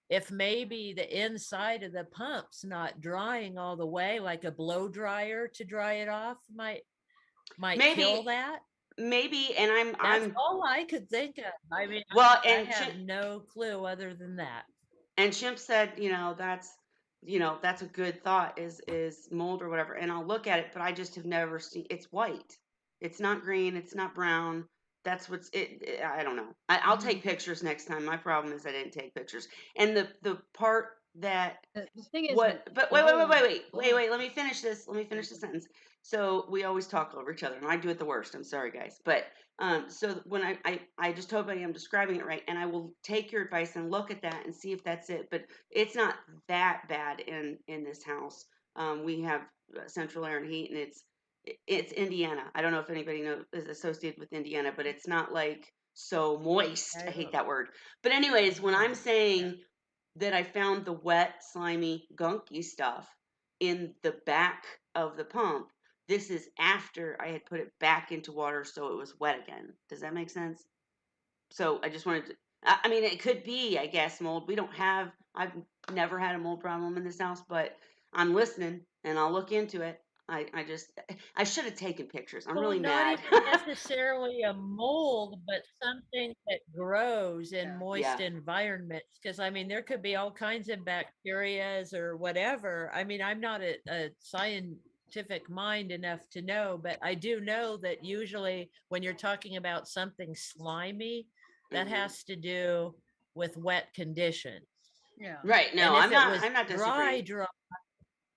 if maybe the inside of the pump's not drying all the way, like a blow dryer to dry it off might kill maybe, that. maybe, and That's I'm all I could think of. I mean, well, I have no clue other than that. and Chimp said, that's a good thought is mold or whatever. And I'll look at it, but I just have never seen it's white. It's not green, it's not brown. That's I don't know. I'll Mhm. take pictures next time. My problem is I didn't take pictures. And the part that The thing is, what but mold. wait, let me finish this. Let me finish the sentence. So we always talk over each other and I do it the worst. I'm sorry guys. But so when I just hope I am describing it right, and I will take your advice and look at that and see if that's it. But it's not that bad in this house. We have central air and heat, and it's Indiana. I don't know if anybody is associated with Indiana, but it's not like so moist. I hate that word. But anyways, when I'm saying that I found the wet, slimy, gunky stuff in the back of the pump, this is after I had put it back into water so it was wet again. Does that make sense? So I just wanted to, I mean, it could be, I guess, mold. I've never had a mold problem in this house, but I'm listening and I'll look into it. I should have taken pictures. I'm Well, really not mad. even necessarily a mold, but something that grows in moist Yeah. environments. Because I mean, there could be all kinds of bacterias or whatever. I mean, I'm not a scientific mind enough to know, but I do know that usually when you're talking about something slimy, that Mhm. has to do with wet conditions. Yeah. Right. And No, if it was I'm not disagreeing. dry,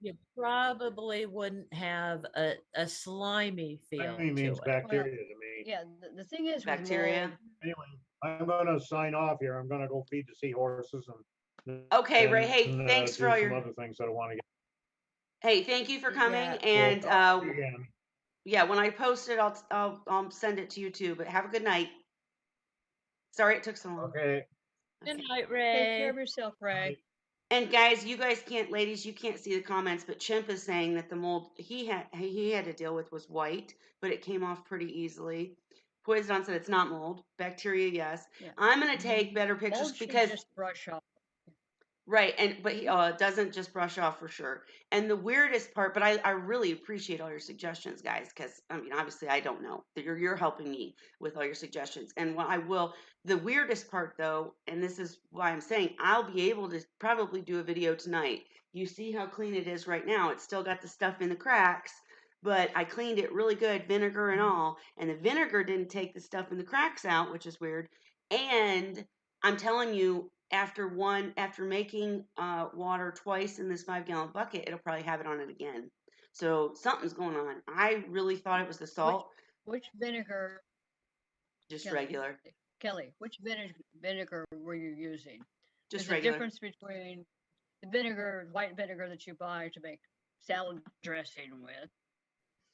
you probably wouldn't have a slimy feel Slimy to means it. bacteria to me. Yeah. The thing is with Bacteria. mold. Anyway, I'm gonna sign off here. I'm gonna go feed the seahorses and Okay, Ray. Hey, then thanks for do all some your. other things that I want to get. Hey, thank you for coming. Yeah. We'll And talk to you again. yeah, when I post it, I'll send it to you too. But have a good night. Sorry it took so long. Okay. Good Okay. night, Take care Ray. of yourself, Ray. And guys, ladies, you can't see the comments, but Chimp is saying that the mold he had to deal with was white, but it came off pretty easily. Poison said it's not mold, bacteria, yes. Yeah. I'm gonna take better pictures Mold should because just brush off. Right, and but he doesn't just brush off for sure. And the weirdest part, but I really appreciate all your suggestions, guys, because I mean, obviously, I don't know. You're helping me with all your suggestions. And what I will, the weirdest part though, and this is why I'm saying I'll be able to probably do a video tonight. You see how clean it is right now. It's still got the stuff in the cracks, but I cleaned it really good, vinegar and all, and the vinegar didn't take the stuff in the cracks out, which is weird. And I'm telling you, after making water twice in this 5-gallon bucket, it'll probably have it on it again. So something's going on. I really thought it was the Which salt, which vinegar, just Kelly? regular, Kelly, which vinegar were you using? just There's a regular. difference between the vinegar, white vinegar that you buy to make salad dressing with,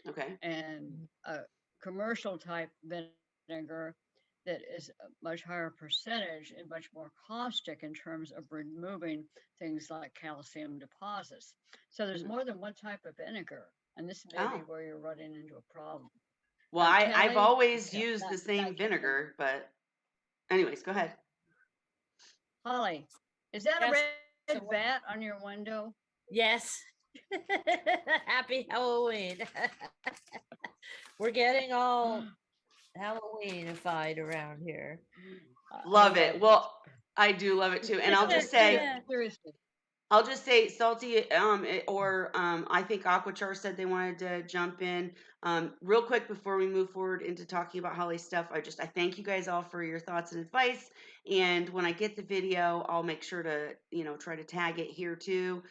Okay. and a commercial type vinegar that is a much higher percentage and much more caustic in terms of removing things like calcium deposits. So there's Mm. more than one type of vinegar, and this may be Oh. where you're running into a problem. Well, Now, I've Kelly, always Ke- used not, the same not Kelly, vinegar, but anyways, go ahead. Holly, is that a Yes. red bat on your window? Yes. Happy Halloween. We're getting all Halloweenified around here. Love love it. Well, I do love it too. And I'll just say, Yeah. Seriously, Salty, I think AquaClear said they wanted to jump in. Real quick before we move forward into talking about Holly stuff, I thank you guys all for your thoughts and advice. And when I get the video, I'll make sure to, try to tag it here too,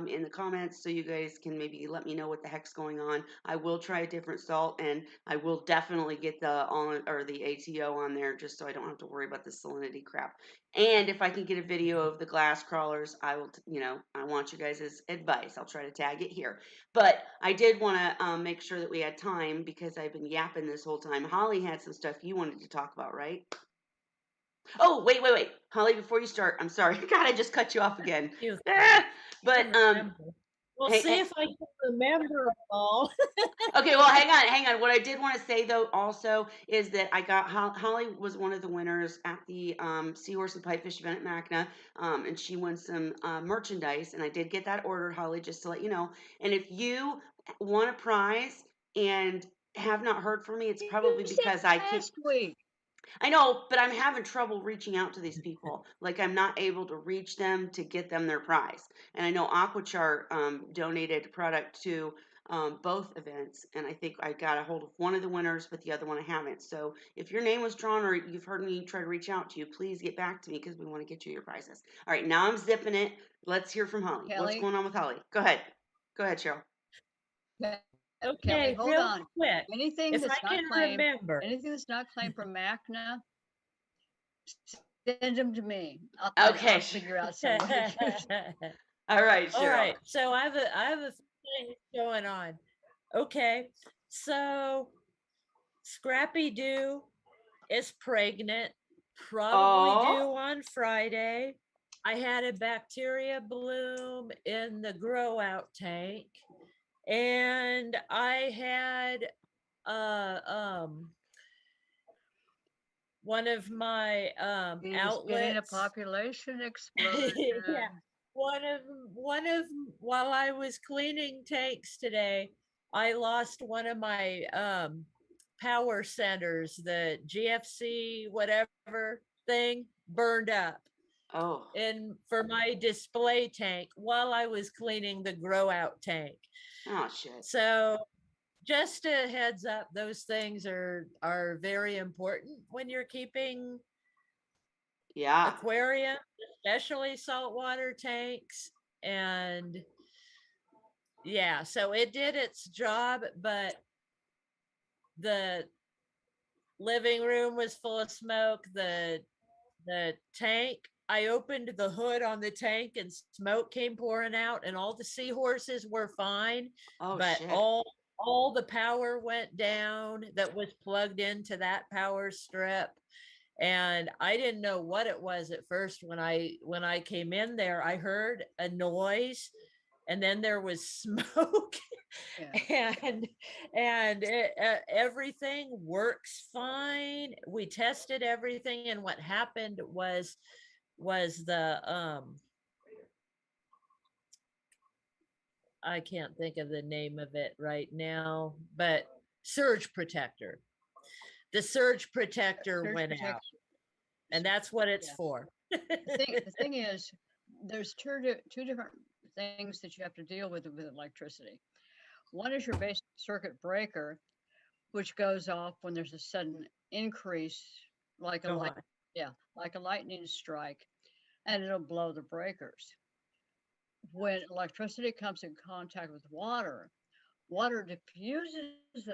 in the comments, so you guys can maybe let me know what the heck's going on. I will try a different salt, and I will definitely get the ATO on there, just so I don't have to worry about the salinity crap. And if I can get a video of the glass crawlers, I will, I want you guys' advice. I'll try to tag it here. But I did want to make sure that we had time, because I've been yapping this whole time. Holly had some stuff you wanted to talk about, right? Oh, wait. Holly, before you start, I'm sorry. God, I just cut you off again. You But, can remember. We'll hey, see if I can remember them all. okay, well, hang on. What I did want to say though also is that I got Holly was one of the winners at the Seahorse and Pipefish event at Macna, and she won some merchandise, and I did get that ordered, Holly, just to let you know. And if you won a prize and have not heard from me, it's probably you said because I can't. last week. I know, but I'm having trouble reaching out to these people. Like, I'm not able to reach them to get them their prize. And I know AquaClear donated product to both events, and I think I got a hold of one of the winners, but the other one I haven't. So if your name was drawn, or you've heard me try to reach out to you, please get back to me, because we want to get you your prizes. All right, now I'm zipping it. Let's hear from Holly. What's Kelly, going on with Holly? Go ahead, Cheryl. Kelly, Okay, hold real on. quick. Anything If that's I not can claimed, remember. anything that's not claimed from Macna, send them to me. Okay. I'll figure out some way to use them. All right, Cheryl. All right. So I have a thing going on. Okay. So Scrappy Doo is pregnant, probably Oh. due on Friday. I had a bacteria bloom in the grow out tank, and I had one of my He's getting a outlets. population explosion. Yeah, one of while I was cleaning tanks today, I lost one of my power centers, the GFC whatever thing burned up. Oh. And for my display tank while I was cleaning the grow out tank. Oh shit. So just a heads up, those things are very important when you're keeping aquarium, especially saltwater tanks. And yeah, so it did its job, but the living room was full of smoke. The tank, I opened the hood on the tank and smoke came pouring out, and all the seahorses were fine. Oh, but shit. all the power went down that was plugged into that power strip. And I didn't know what it was at first. When I came in there, I heard a noise, and then there was smoke. Yeah. and everything works fine. We tested everything, and what happened was the I can't think of the name of it right now, but surge protector. The surge protector Surge went out, protection. and that's what it's Yeah. for. The thing is, there's two different things that you have to deal with electricity. One is your basic circuit breaker, which goes off when there's a sudden increase, like a light, Uh-huh. like a lightning strike, and it'll blow the breakers. When electricity comes in contact with water, water diffuses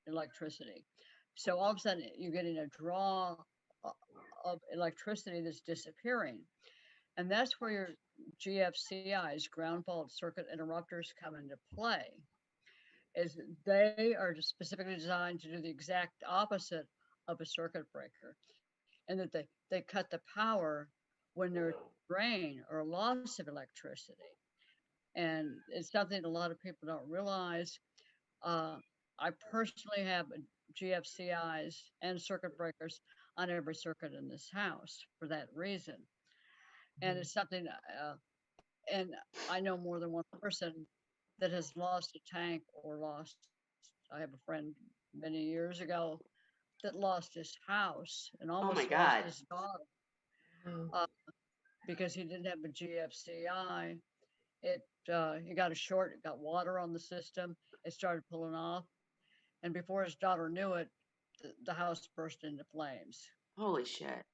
electricity. So all of a sudden you're getting a draw of electricity that's disappearing. And that's where your GFCIs, ground fault circuit interrupters, come into play. Is they are specifically designed to do the exact opposite of a circuit breaker, and that they cut the power when there's drain or loss of electricity. And it's something a lot of people don't realize. I personally have GFCIs and circuit breakers on every circuit in this house for that reason. And it's something, and I know more than one person that has lost a tank or lost. I have a friend many years ago that lost his house and Oh my almost lost God. his daughter Mhm. because he didn't have a GFCI. He got a short, it got water on the system. It started pulling off, and before his daughter knew it, the house burst into flames. Holy shit.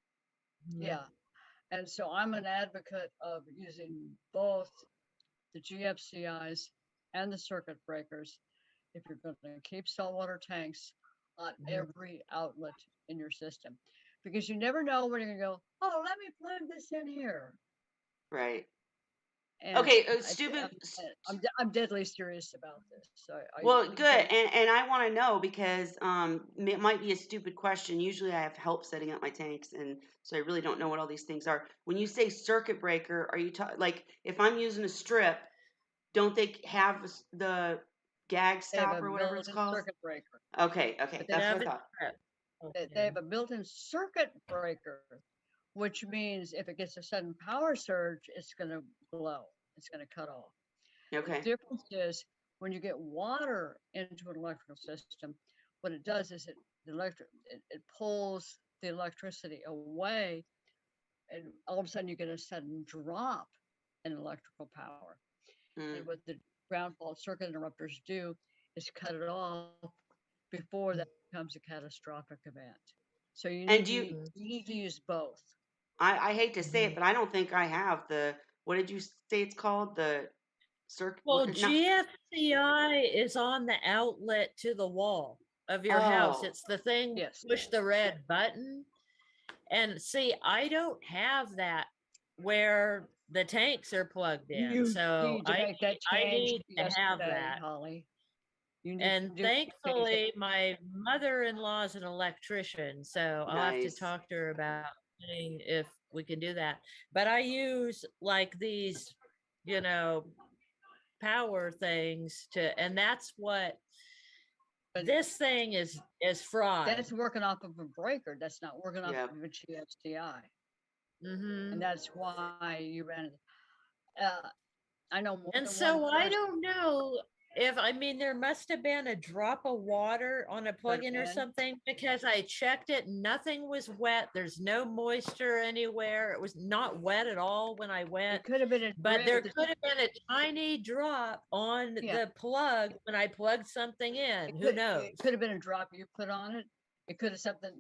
Yeah, and so I'm an advocate of using both the GFCIs and the circuit breakers if you're going to keep saltwater tanks on every outlet in your system, because you never know when you're going to go, oh, let me plug this in here. Right. And Okay, stupid. I'm deadly serious about this. So Well, good. And I want to know because it might be a stupid question. Usually I have help setting up my tanks, and so I really don't know what all these things are. When you say circuit breaker, are you like if I'm using a strip, don't they have the gag they have stop a or whatever it's built-in called? circuit breaker. Okay, But that's what I thought. they have a built-in circuit breaker, which means if it gets a sudden power surge, it's going to blow. It's going to cut off. Okay. The difference is when you get water into an electrical system, what it does is it pulls the electricity away, and all of a sudden you get a sudden drop in electrical power. And what the ground fault circuit interrupters do is cut it off before that becomes a catastrophic event. So you need to use both. I hate to say it, but I don't think I have the, what did you say it's called? The circuit? Well, GFCI is on the outlet to the wall of your house. It's the thing, push the red button. And see, I don't have that where the tanks are plugged in. So I need to have that. Holly. And thankfully, my mother-in-law is an electrician, so I'll have to talk to her about seeing if we can do that. But I use like these, power things and that's what this thing is fried. That's working off of a breaker. That's not working off of a GFCI. And that's why you ran it. I know more. And so I don't know if, there must have been a drop of water on a plug-in or something, because I checked it. Nothing was wet. There's no moisture anywhere. It was not wet at all when I went. It could have been but there could have been a tiny drop on the plug when I plugged something in. Who knows? It could have been a drop you put on it. It could have something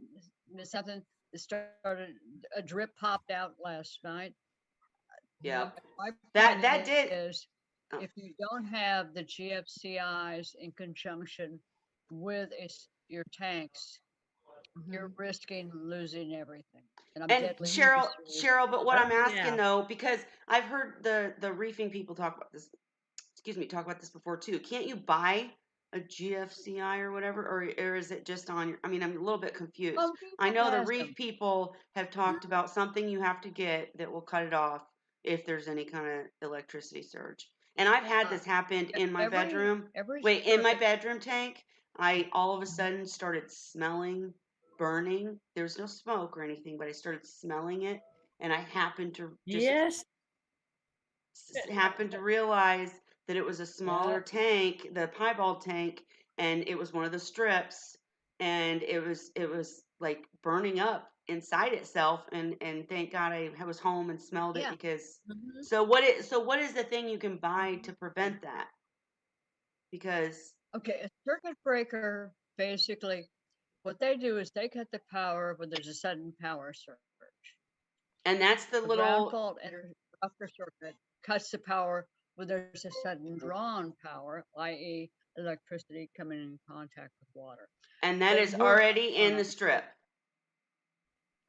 that started, a drip popped out last night. Yeah. That did. If you don't have the GFCIs in conjunction with your tanks, you're risking losing everything. And Cheryl, but what I'm asking though, because I've heard the reefing people talk about this before too. Can't you buy a GFCI or whatever, or is it just on your? I'm a little bit confused. I know the reef people have talked about something you have to get that will cut it off if there's any kind of electricity surge. And I've had this happen in my bedroom. In my bedroom tank, I all of a sudden started smelling burning. There was no smoke or anything, but I started smelling it, and I happened to realize that it was a smaller Yep. tank, the piebald tank, and it was one of the strips, and it was like burning up inside itself, and thank God I was home and smelled it Yeah. because. Mhm. So what is the thing you can buy to prevent that? Because Okay, a circuit breaker, basically, what they do is they cut the power when there's a sudden power surge. and that's the A ground little fault interrupter circuit cuts the power when there's a sudden drawn power, i.e. electricity coming in contact with water. and that But is already in the so strip,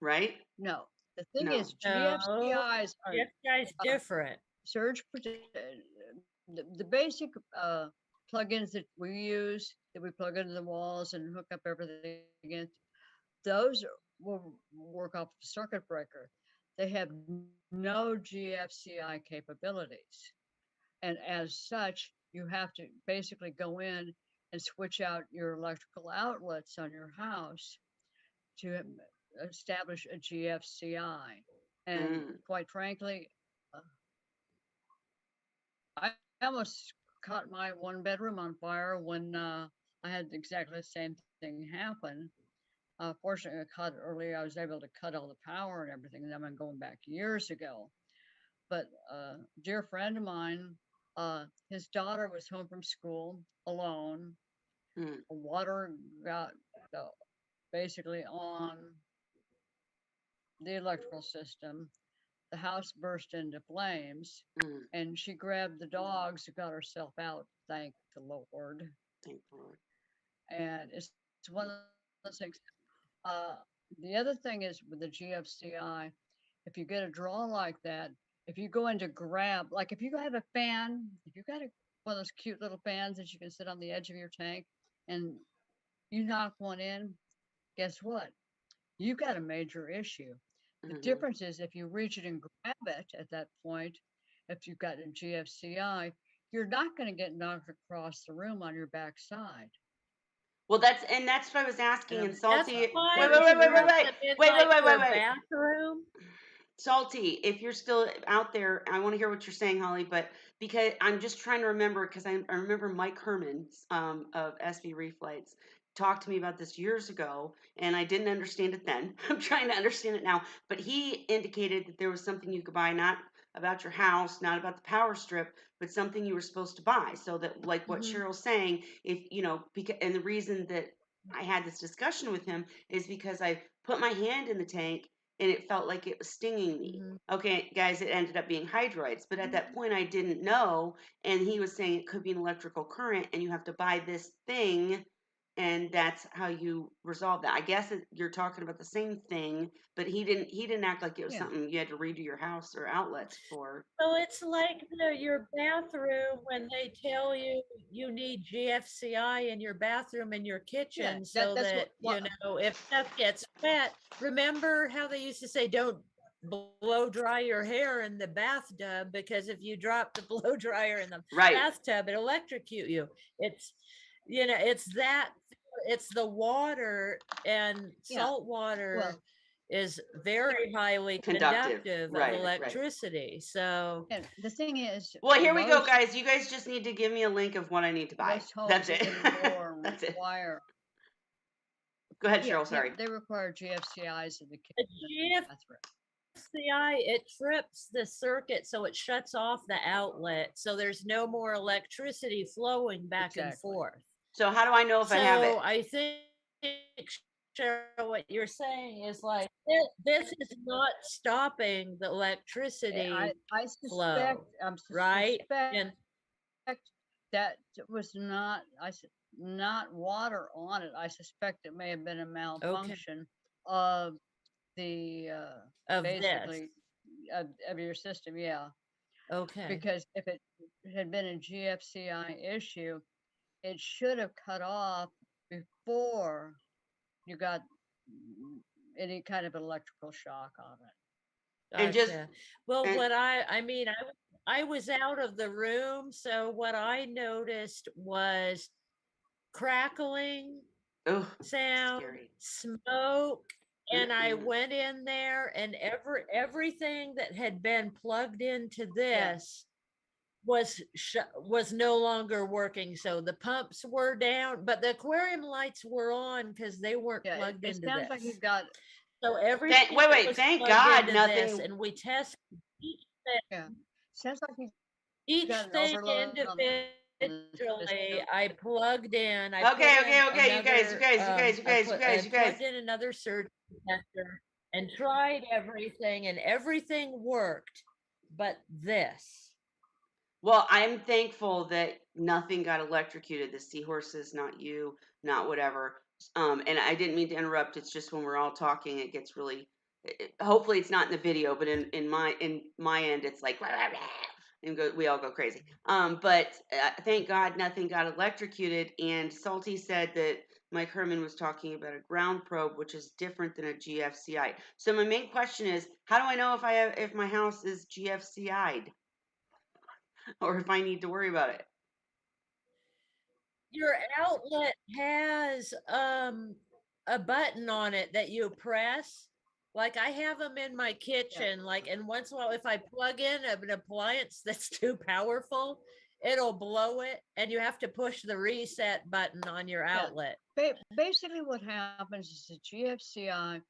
right? no, the thing No. is No, GFCIs are GFCI is different. surge the basic plugins that we use that we plug into the walls and hook up everything against, those will work off the circuit breaker. They have no GFCI capabilities. And as such, you have to basically go in and switch out your electrical outlets on your house to establish a GFCI. And Mm. quite frankly, uh, I almost caught my one bedroom on fire when I had exactly the same thing happen. Fortunately, I caught it early. I was able to cut all the power and everything. And I'm going back years ago. But a dear friend of mine, his daughter was home from school alone. Mm. Water got uh, basically on the electrical system. The house burst into flames, Mm. and she grabbed the dogs and got herself out. Thank the Lord. Thank the Lord. And it's one of those things. Uh, the other thing is with the GFCI, if you get a draw like that, if you go in to grab, like if you have a fan, if you got one of those cute little fans that you can sit on the edge of your tank and you knock one in, guess what? You've got a major issue. The Mm-hmm. difference is if you reach it and grab it at that point, if you've got a GFCI, you're not going to get knocked across the room on your backside. Well, that's what I was asking. And And I'm, That's Salty, why wait, you wait, wait, wait, wait, put wait, them in wait, wait, like wait, your wait, wait. bathroom. Salty, if you're still out there, I want to hear what you're saying, Holly. But because I'm just trying to remember, because I remember Mike Herman of SB Reflights talked to me about this years ago, and I didn't understand it then. I'm trying to understand it now. But he indicated that there was something you could buy, not about your house, not about the power strip, but something you were supposed to buy. So that, like what Mhm. Cheryl's saying, if because, and the reason that I had this discussion with him is because I put my hand in the tank and it felt like it was stinging me. Mhm. Okay, guys, it ended up being hydroids, but at that point I didn't know, and he was saying it could be an electrical current, and you have to buy this thing, and that's how you resolve that. I guess you're talking about the same thing, but he didn't act like it was yeah. something you had to redo your house or outlets for. So it's like your bathroom when they tell you you need GFCI in your bathroom and your kitchen Yeah, so that's that, what if stuff gets wet. Remember how they used to say, don't blow dry your hair in the bathtub, because if you drop the blow dryer in the Right. bathtub, it electrocute you. It's, it's that, it's the water, and yeah. salt water Well, is very highly Conductive. conductive of Right, right. electricity. So and the thing is, Well, here we go, most guys. You guys just need to give me a link of what I need to buy. most That's homes it. anymore That's it. require Go ahead, yeah, Cheryl. Sorry. they require GFCIs in the the kitchen and bathroom. GFCI, it trips the circuit, so it shuts off the outlet, so there's no more electricity flowing back and Exactly. forth. So how do I know if I have it? So I think, Cheryl, what you're saying is like this is not stopping the electricity I suspect, flow, right? And that was not not water on it. I suspect it may have been a malfunction of the of this, basically of your system. Yeah, okay. because if it had been a GFCI issue, it should have cut off before you got any kind of electrical shock on it. And just Gotcha. Well, and what I mean, I was out of the room, so what I noticed was crackling oh, sound, scary. smoke, and I Mm-mm. went in there, and everything that had been plugged into Yeah. this was no longer working. So the pumps were down, but the aquarium lights were on because they weren't Yeah, plugged it into sounds like this. you've got, So everything wait, was thank plugged God into this, nothing. and we tested yeah, sounds like you've each got an thing overload on the individually. system. I plugged in. I put Okay, in okay, you guys, I plugged in another surge protector and tried everything, and everything worked, but this. Well, I'm thankful that nothing got electrocuted. The seahorses, not you, not whatever. And I didn't mean to interrupt. It's just when we're all talking, it gets really. Hopefully, it's not in the video, but in my end, it's like and we all go crazy. But thank God nothing got electrocuted. And Salty said that Mike Herman was talking about a ground probe, which is different than a GFCI. So my main question is, how do I know if my house is GFCI'd? Or if I need to worry about it. Your outlet has a button on it that you press. Like I have them in my kitchen, like, and once in a while, if I plug in an appliance that's too powerful, it'll blow it, and you have to push the reset button on your outlet. Basically, what happens is the GFCI,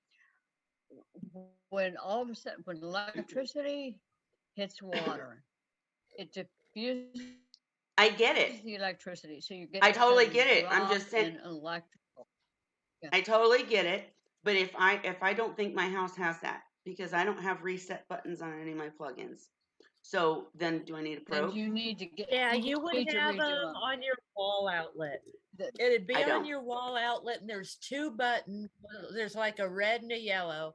when all of a sudden, when electricity hits water, it diffuses I get it. the electricity. So you get I totally some get it. I'm drop just saying. in electrical. Yeah. I totally get it. But if I don't think my house has that, because I don't have reset buttons on any of my plugins. So then do I need a Then probe? you need to get. Yeah, you you would need to have redo them on your wall outlet. The- It'd be I on don't. your wall outlet, and there's two buttons. There's like a red and a yellow.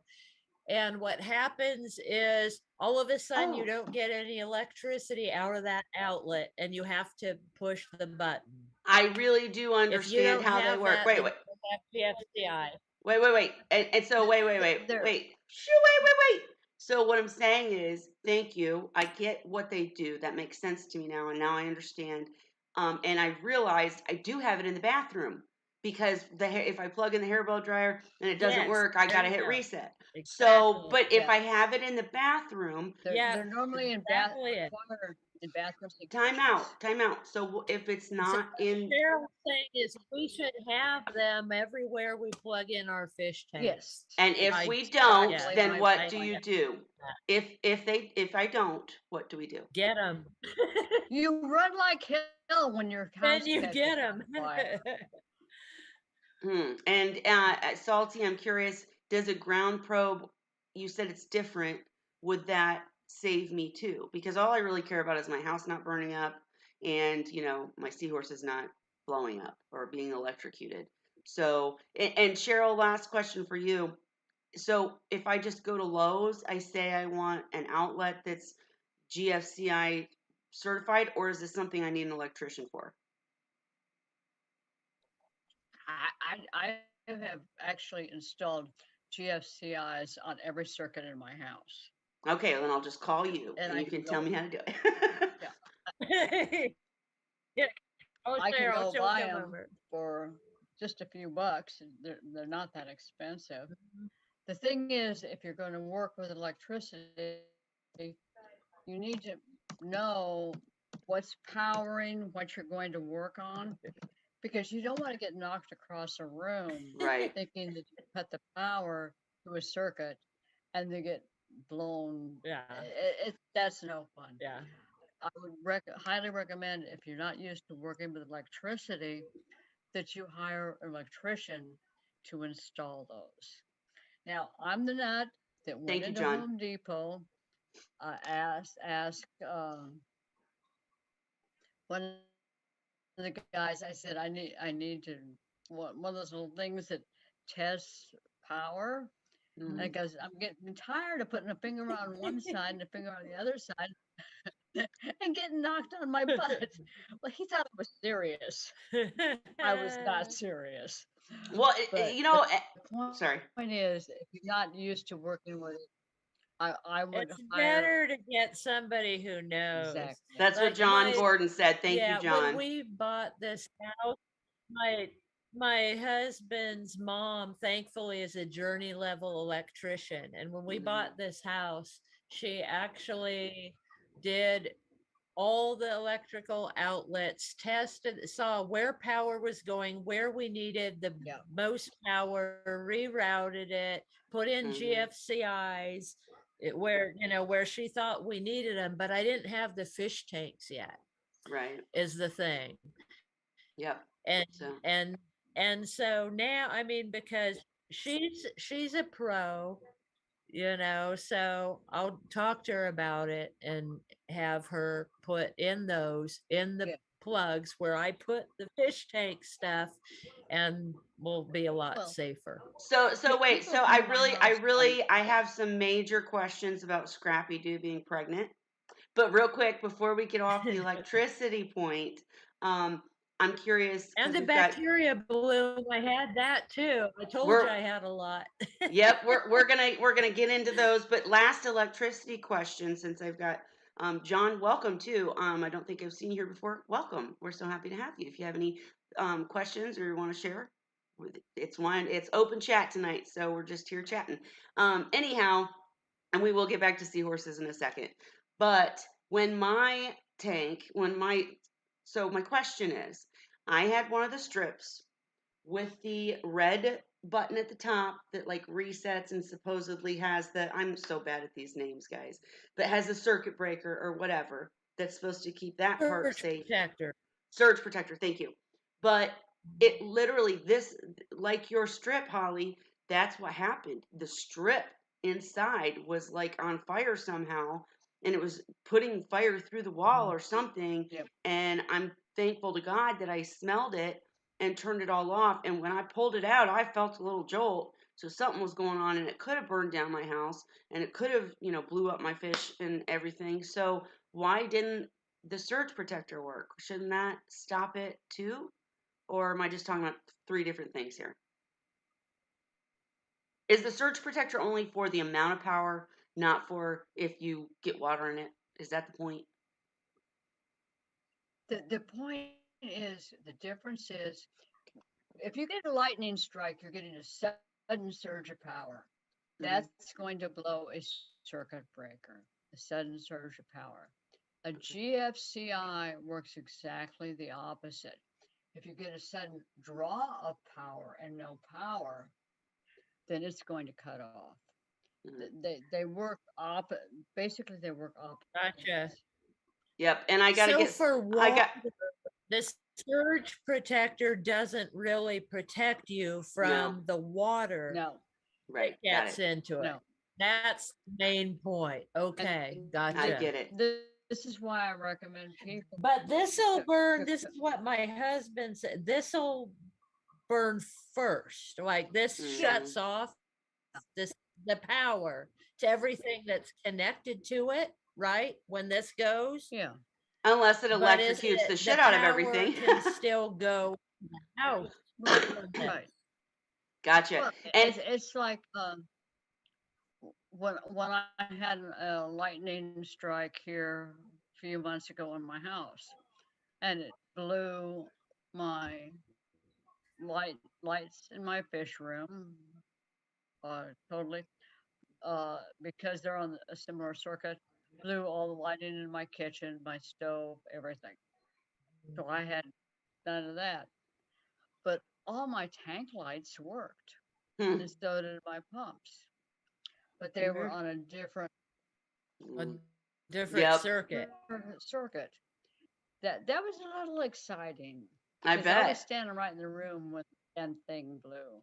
And what happens is all of a sudden you Oh. don't get any electricity out of that outlet, and you have to push the button. I really do If you understand don't how they have work. that, Wait, then wait. you don't have GFCI. Wait. And so wait. There- Wait. So what I'm saying is, thank you. I get what they do. That makes sense to me now, and now I understand. And I realized I do have it in the bathroom because if I plug in the hair blow dryer and it doesn't Yes, work, I there gotta you hit go. reset. So, Exactly. but if Yeah. I have it in the bathroom, they're normally in exactly it. in bathrooms. and time kitchens. out. So if it's So not what in, Cheryl's saying is we should have them everywhere we plug in our fish tanks. Yes. and if I we do- don't, yeah, then I- what I- do you I- do? If I don't, what do we do? Get them. You run like hell when your house Then you catches get on them. fire. And Salty, I'm curious, does a ground probe, you said it's different, would that save me too? Because all I really care about is my house not burning up and, my seahorse is not blowing up or being electrocuted. So, and Cheryl, last question for you. So if I just go to Lowe's, I say I want an outlet that's GFCI certified, or is this something I need an electrician for? I have actually installed GFCIs on every circuit in my house. Okay, then I'll just call you And and I you can can tell go- me how to do it. Yeah. Oh, I can Cheryl, go she'll buy come them over. for just a few bucks. They're not that expensive. The thing is, if you're going to work with electricity, you need to know what's powering what you're going to work on, because you don't want to get knocked across a room Right. thinking that you cut the power to a circuit and they get blown. Yeah. That's no fun. Yeah. I would highly recommend, if you're not used to working with electricity, that you hire an electrician to install those. Now, I'm the nut that went Thank you, into John. Home Depot. I asked one of the guys. I said, I need to one of those little things that tests power. Mhm. Because I'm getting tired of putting a finger on one side and a finger on the other side and getting knocked on my butt. Well, he thought it was serious. I was not serious. Well, But sorry. point is, if you're not used to working with it, I would It's hire. better to get somebody who knows. Exactly. That's what Like John my- Gordon said. Thank yeah, you, John. when we bought this house, my husband's mom, thankfully, is a journey level electrician. And when we Mhm. bought this house, she actually did all the electrical outlets, tested, saw where power was going, where we needed the Yeah. most power, rerouted it, put in GFCIs where, where she thought we needed them, but I didn't have the fish tanks yet, Right. is the thing. Yep. And So. and so now, I mean, because she's a pro, so I'll talk to her about it and have her put in the Yeah. plugs where I put the fish tank stuff, and we'll be a lot Well, safer. So wait, people so come to my house I have some major questions about Scrappy Doo being pregnant. But real quick, before we get off the electricity point, I'm curious And because the we've got bacteria bloom, I had that too. I told you we're I had a lot. yep, we're gonna get into those. But last electricity question, since I've got John, welcome too. I don't think I've seen you here before. Welcome. We're so happy to have you. If you have any questions or you want to share, it's open chat tonight, so we're just here chatting. Anyhow, and we will get back to seahorses in a second. But so my question is, I had one of the strips with the red button at the top that like resets and supposedly has I'm so bad at these names, guys, but has a circuit breaker or whatever that's supposed to keep that part Surge safe. protector. Surge protector, thank you. But it literally, like your strip, Holly, that's what happened. The strip inside was like on fire somehow, and it was putting fire through the wall or something. Yep. And I'm thankful to God that I smelled it and turned it all off. And when I pulled it out, I felt a little jolt. So something was going on, and it could have burned down my house, and it could have, blew up my fish and everything. So why didn't the surge protector work? Shouldn't that stop it too? Or am I just talking about three different things here? Is the surge protector only for the amount of power, not for if you get water in it? Is that the point? The point is, the difference is, if you get a lightning strike, you're getting a sudden surge of power. That's going to blow a circuit breaker, a sudden surge of power. A GFCI works exactly the opposite. If you get a sudden draw of power and no power, then it's going to cut off. They work basically they work opposite. Gotcha. Yep, and I gotta So get. for I water, got. the surge protector doesn't really protect you from the water No, Right, that got gets it. into it. no. That's the main point. Okay, And gotcha. I get it. this is why I recommend people. But this'll burn. This is what my husband said. This'll burn first. Like this shuts off the power to everything that's connected to it, right? When this goes. Yeah. Unless it But is electrocutes it the shit out of power everything. can still go in the house. Right. Gotcha. Well, And it's like when I had a lightning strike here a few months ago in my house, and it blew my lights in my fish room totally because they're on a similar circuit. Blew all the lighting in my kitchen, my stove, everything. So I had none of that. But all my tank lights worked, and so did my pumps. But they were on a different Yep. circuit. Circuit. That was a little exciting. I 'cause I was bet. standing right in the room when the damn thing blew.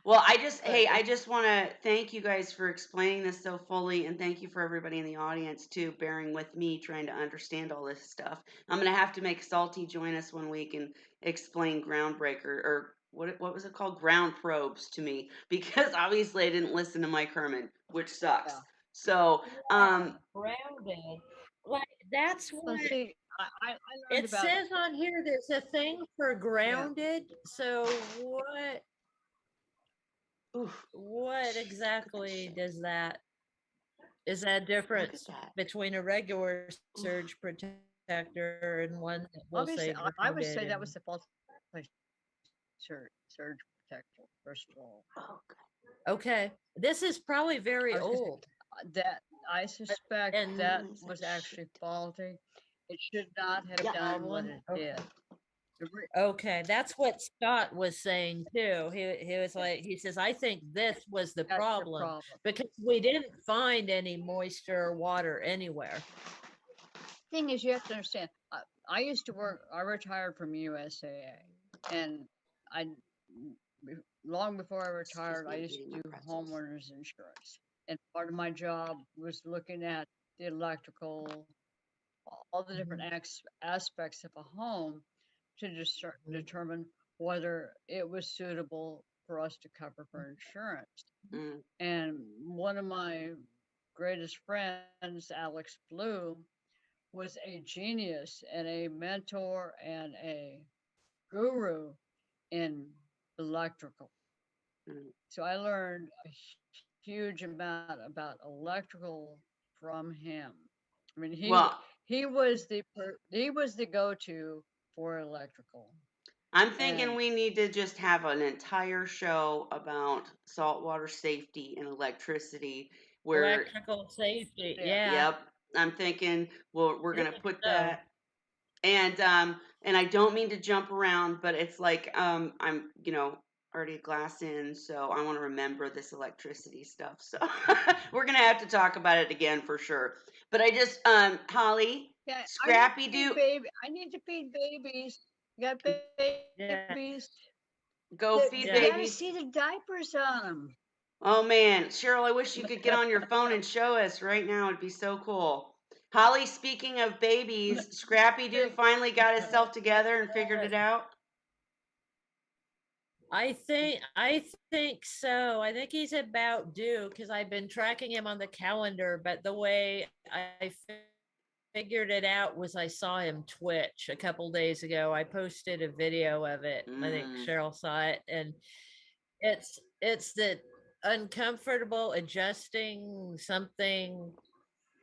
Well, But I just want to thank you guys for explaining this so fully, and thank you for everybody in the audience too, bearing with me trying to understand all this stuff. I'm gonna have to make Salty join us one week and explain groundbreaker or what was it called, ground probes to me, because obviously I didn't listen to Mike Herman, which sucks. Yeah. So, Grounded. Like that's well, what see, I learned it about says on here. There's a thing for grounded. So what exactly does that? Is that difference that. between a regular surge protector and one that will obviously say I would say grounded that was the false surge protector, first of all. Okay, this is probably very I was gonna say, old. that I suspect and that was actually faulty. It should not have Yeah. done what Problem? it Okay. did. Okay, that's what Scott was saying too. He was like, he says, I think this was the That's the problem problem. because we didn't find any moisture or water anywhere. Thing is, you have to understand. I used to work. I retired from USAA, and I long before I retired, I used to do homeowners insurance, and part of my job was looking at the electrical, all the different aspects of a home to determine whether it was suitable for us to cover for insurance. Mm. And one of my greatest friends, Alex Blue, was a genius and a mentor and a guru in electrical. Mm. So I learned a huge amount about electrical from him. I mean, Well, he was the go-to for electrical. I'm thinking And we need to just have an entire show about saltwater safety and electricity where, Electrical safety. yeah, Yeah. yep, I'm thinking we're I gonna think put so. that. And I don't mean to jump around, but it's like I'm already a glass in, so I want to remember this electricity stuff. So we're gonna have to talk about it again for sure. But I just Holly, yeah. Scrappy Doo, I need to feed babies. You got Yeah. babies. go feed You Yeah. gotta babies. see the diapers on them. Oh man, Cheryl, I wish you could get on your phone and show us right now. It'd be so cool. Holly, speaking of babies, Scrappy Doo finally got himself together and figured it out. I think so. I think he's about due because I've been tracking him on the calendar, but the way I figured it out was I saw him twitch a couple days ago. I posted a video of it. I think Mm. Cheryl saw it, and it's the uncomfortable adjusting something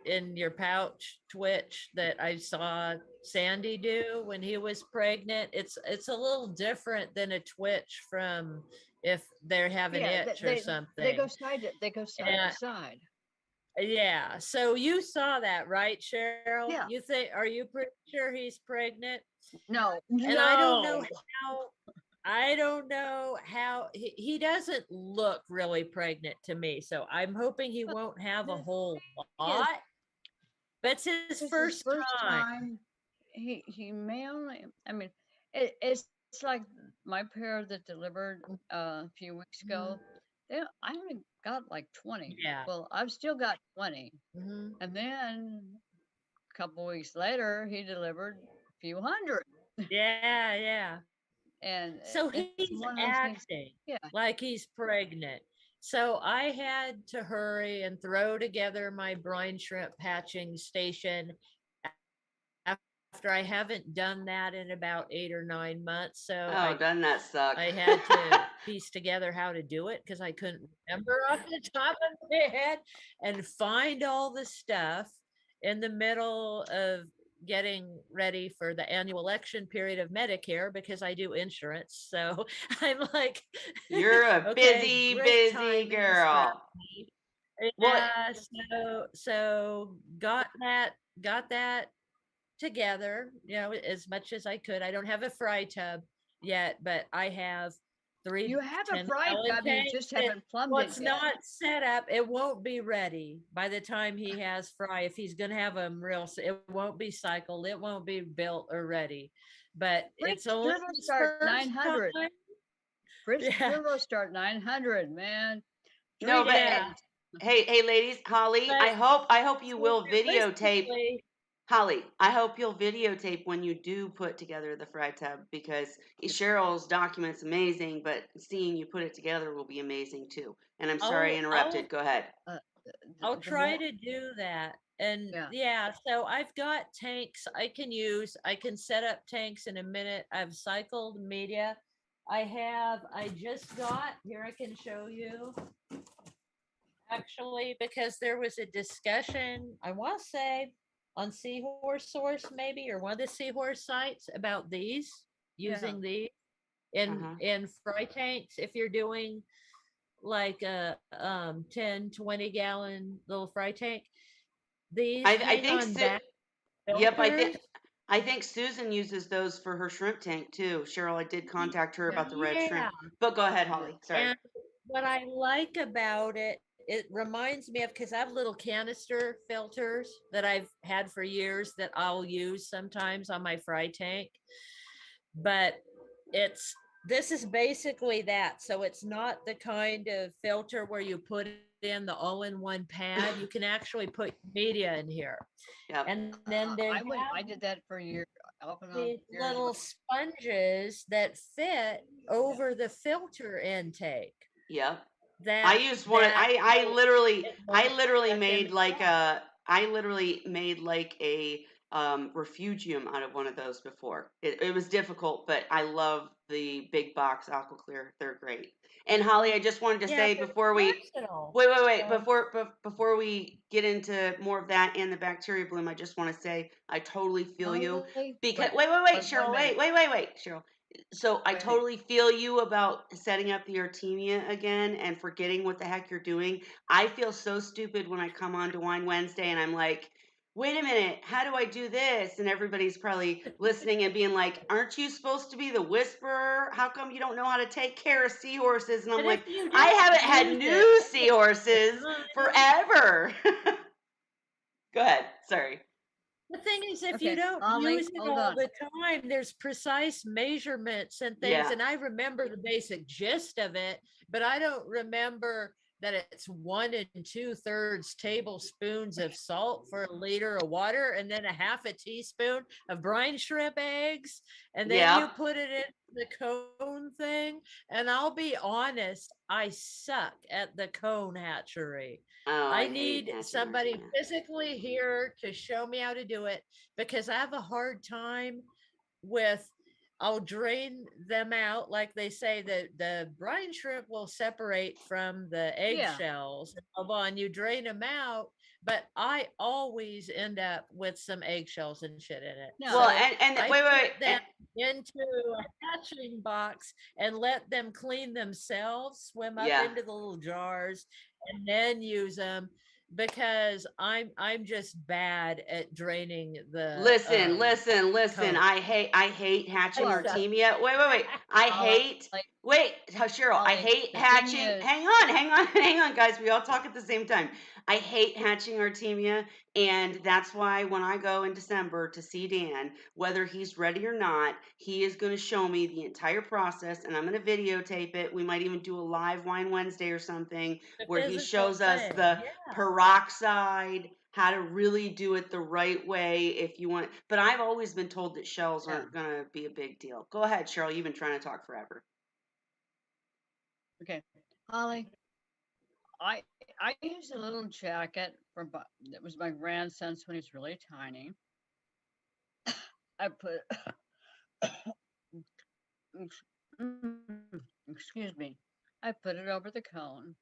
in your pouch twitch that I saw Sandy do when he was pregnant. It's a little different than a twitch from if they're having Yeah, itch or they something. go side Yeah. to side. Yeah. So you saw that, right, Cheryl? Yeah. You think, are you pretty sure he's pregnant? No, And I don't know how he doesn't look really pregnant to me. So I'm hoping he won't have a whole lot. But it's his first time. He may only. I mean, it's like my pair that delivered a few weeks ago. I only got like 20. Yeah. Well, I've still got 20. Mhm. And then a couple weeks later, he delivered a few hundred. Yeah, yeah. And So it's he's one of those things. acting Yeah. like he's pregnant. So I had to hurry and throw together my brine shrimp hatching station after I haven't done that in about 8 or 9 months. So Oh, doesn't that suck? I had to piece together how to do it because I couldn't remember off the top of my head and find all the stuff in the middle of getting ready for the annual election period of Medicare because I do insurance. So I'm like, You're a okay, busy, great busy timing, girl. Scrappy. Well, Yeah, so got that together, as much as I could. I don't have a fry tub yet, but I have 3 You have a 10 fry gallon tub, you just tanks. haven't plumbed Well, it it's yet. not set up. It won't be ready by the time he has fry. If he's going to have them it won't be cycled. It won't be built or ready. But it's only Turbos his start first 900. time. Fritz Yeah. Turbos start 900, man. no, 3 but Yeah. days. hey, ladies, Holly, But I hope you so will videotape. realistically, Holly, I hope you'll videotape when you do put together the fry tub because Cheryl's document's amazing, but seeing you put it together will be amazing too. And I'm sorry I interrupted. Go ahead. I'll The try more, to do that. And yeah. yeah, so I've got tanks I can use. I can set up tanks in a minute. I've cycled media. I just got, here I can show you, actually, because there was a discussion, I want to say on Seahorse Source maybe, or one of the Seahorse sites about these, using these in fry tanks. If you're doing like a 10, 20 gallon little fry tank, these I hang think on so. back Yep, filters. I think Susan uses those for her shrimp tank too. Cheryl, I did contact her about the red Yeah. shrimp. But go ahead, Holly. Sorry. And what I like about it, it reminds me of, because I have little canister filters that I've had for years that I'll use sometimes on my fry tank. But this is basically that. So it's not the kind of filter where you put in the all-in-one pad. You can actually put media in here. Yep. And then they I did that for years. these little sponges that fit over the filter intake. Yep. That I used one. I literally made like a I literally made like a refugium out of one of those before. It was difficult, but I love the big box AquaClear. They're great. And Holly, I just wanted to say before we wait before we get into more of that and the bacteria bloom, I just want to say I totally feel you because wait, Cheryl, wait, Cheryl. So I totally feel you about setting up the Artemia again and forgetting what the heck you're doing. I feel so stupid when I come on to Wine Wednesday and I'm like, wait a minute, how do I do this? And everybody's probably listening and being like, aren't you supposed to be the whisperer? How come you don't know how to take care of seahorses? And I'm like, I haven't had new seahorses forever. Go ahead. Sorry. The thing is, if you don't use it all the time, there's precise measurements and things. And I remember the basic gist of it, but I don't remember that it's 1 2/3 tablespoons of salt for a liter of water, and then a half a teaspoon of brine shrimp eggs. And then you put it in the cone thing. And I'll be honest, I suck at the cone hatchery. Oh, I need somebody physically here to show me how to do it, because I have a hard time with, I'll drain them out. Like they say that the brine shrimp will separate from the eggshells and you drain them out, but I always end up with some eggshells and shit in it. No. Well, so and wait. Them into a hatching box and let them clean themselves, swim up into the little jars, and then use them, because I'm just bad at draining the listen. I hate hatching Artemia. Wait. Cheryl, I hate hatching. Hang on, guys. We all talk at the same time. I hate hatching Artemia, and that's why when I go in December to see Dan, whether he's ready or not, he is going to show me the entire process, and I'm going to videotape it. We might even do a live Wine Wednesday or something where he shows us the peroxide, how to really do it the right way if you want. But I've always been told that shells aren't going to be a big deal. Go ahead, Cheryl. You've been trying to talk forever. Okay. Holly, I used a little jacket that was my grandson's when he was really tiny. I put, excuse me, I put it over the cone.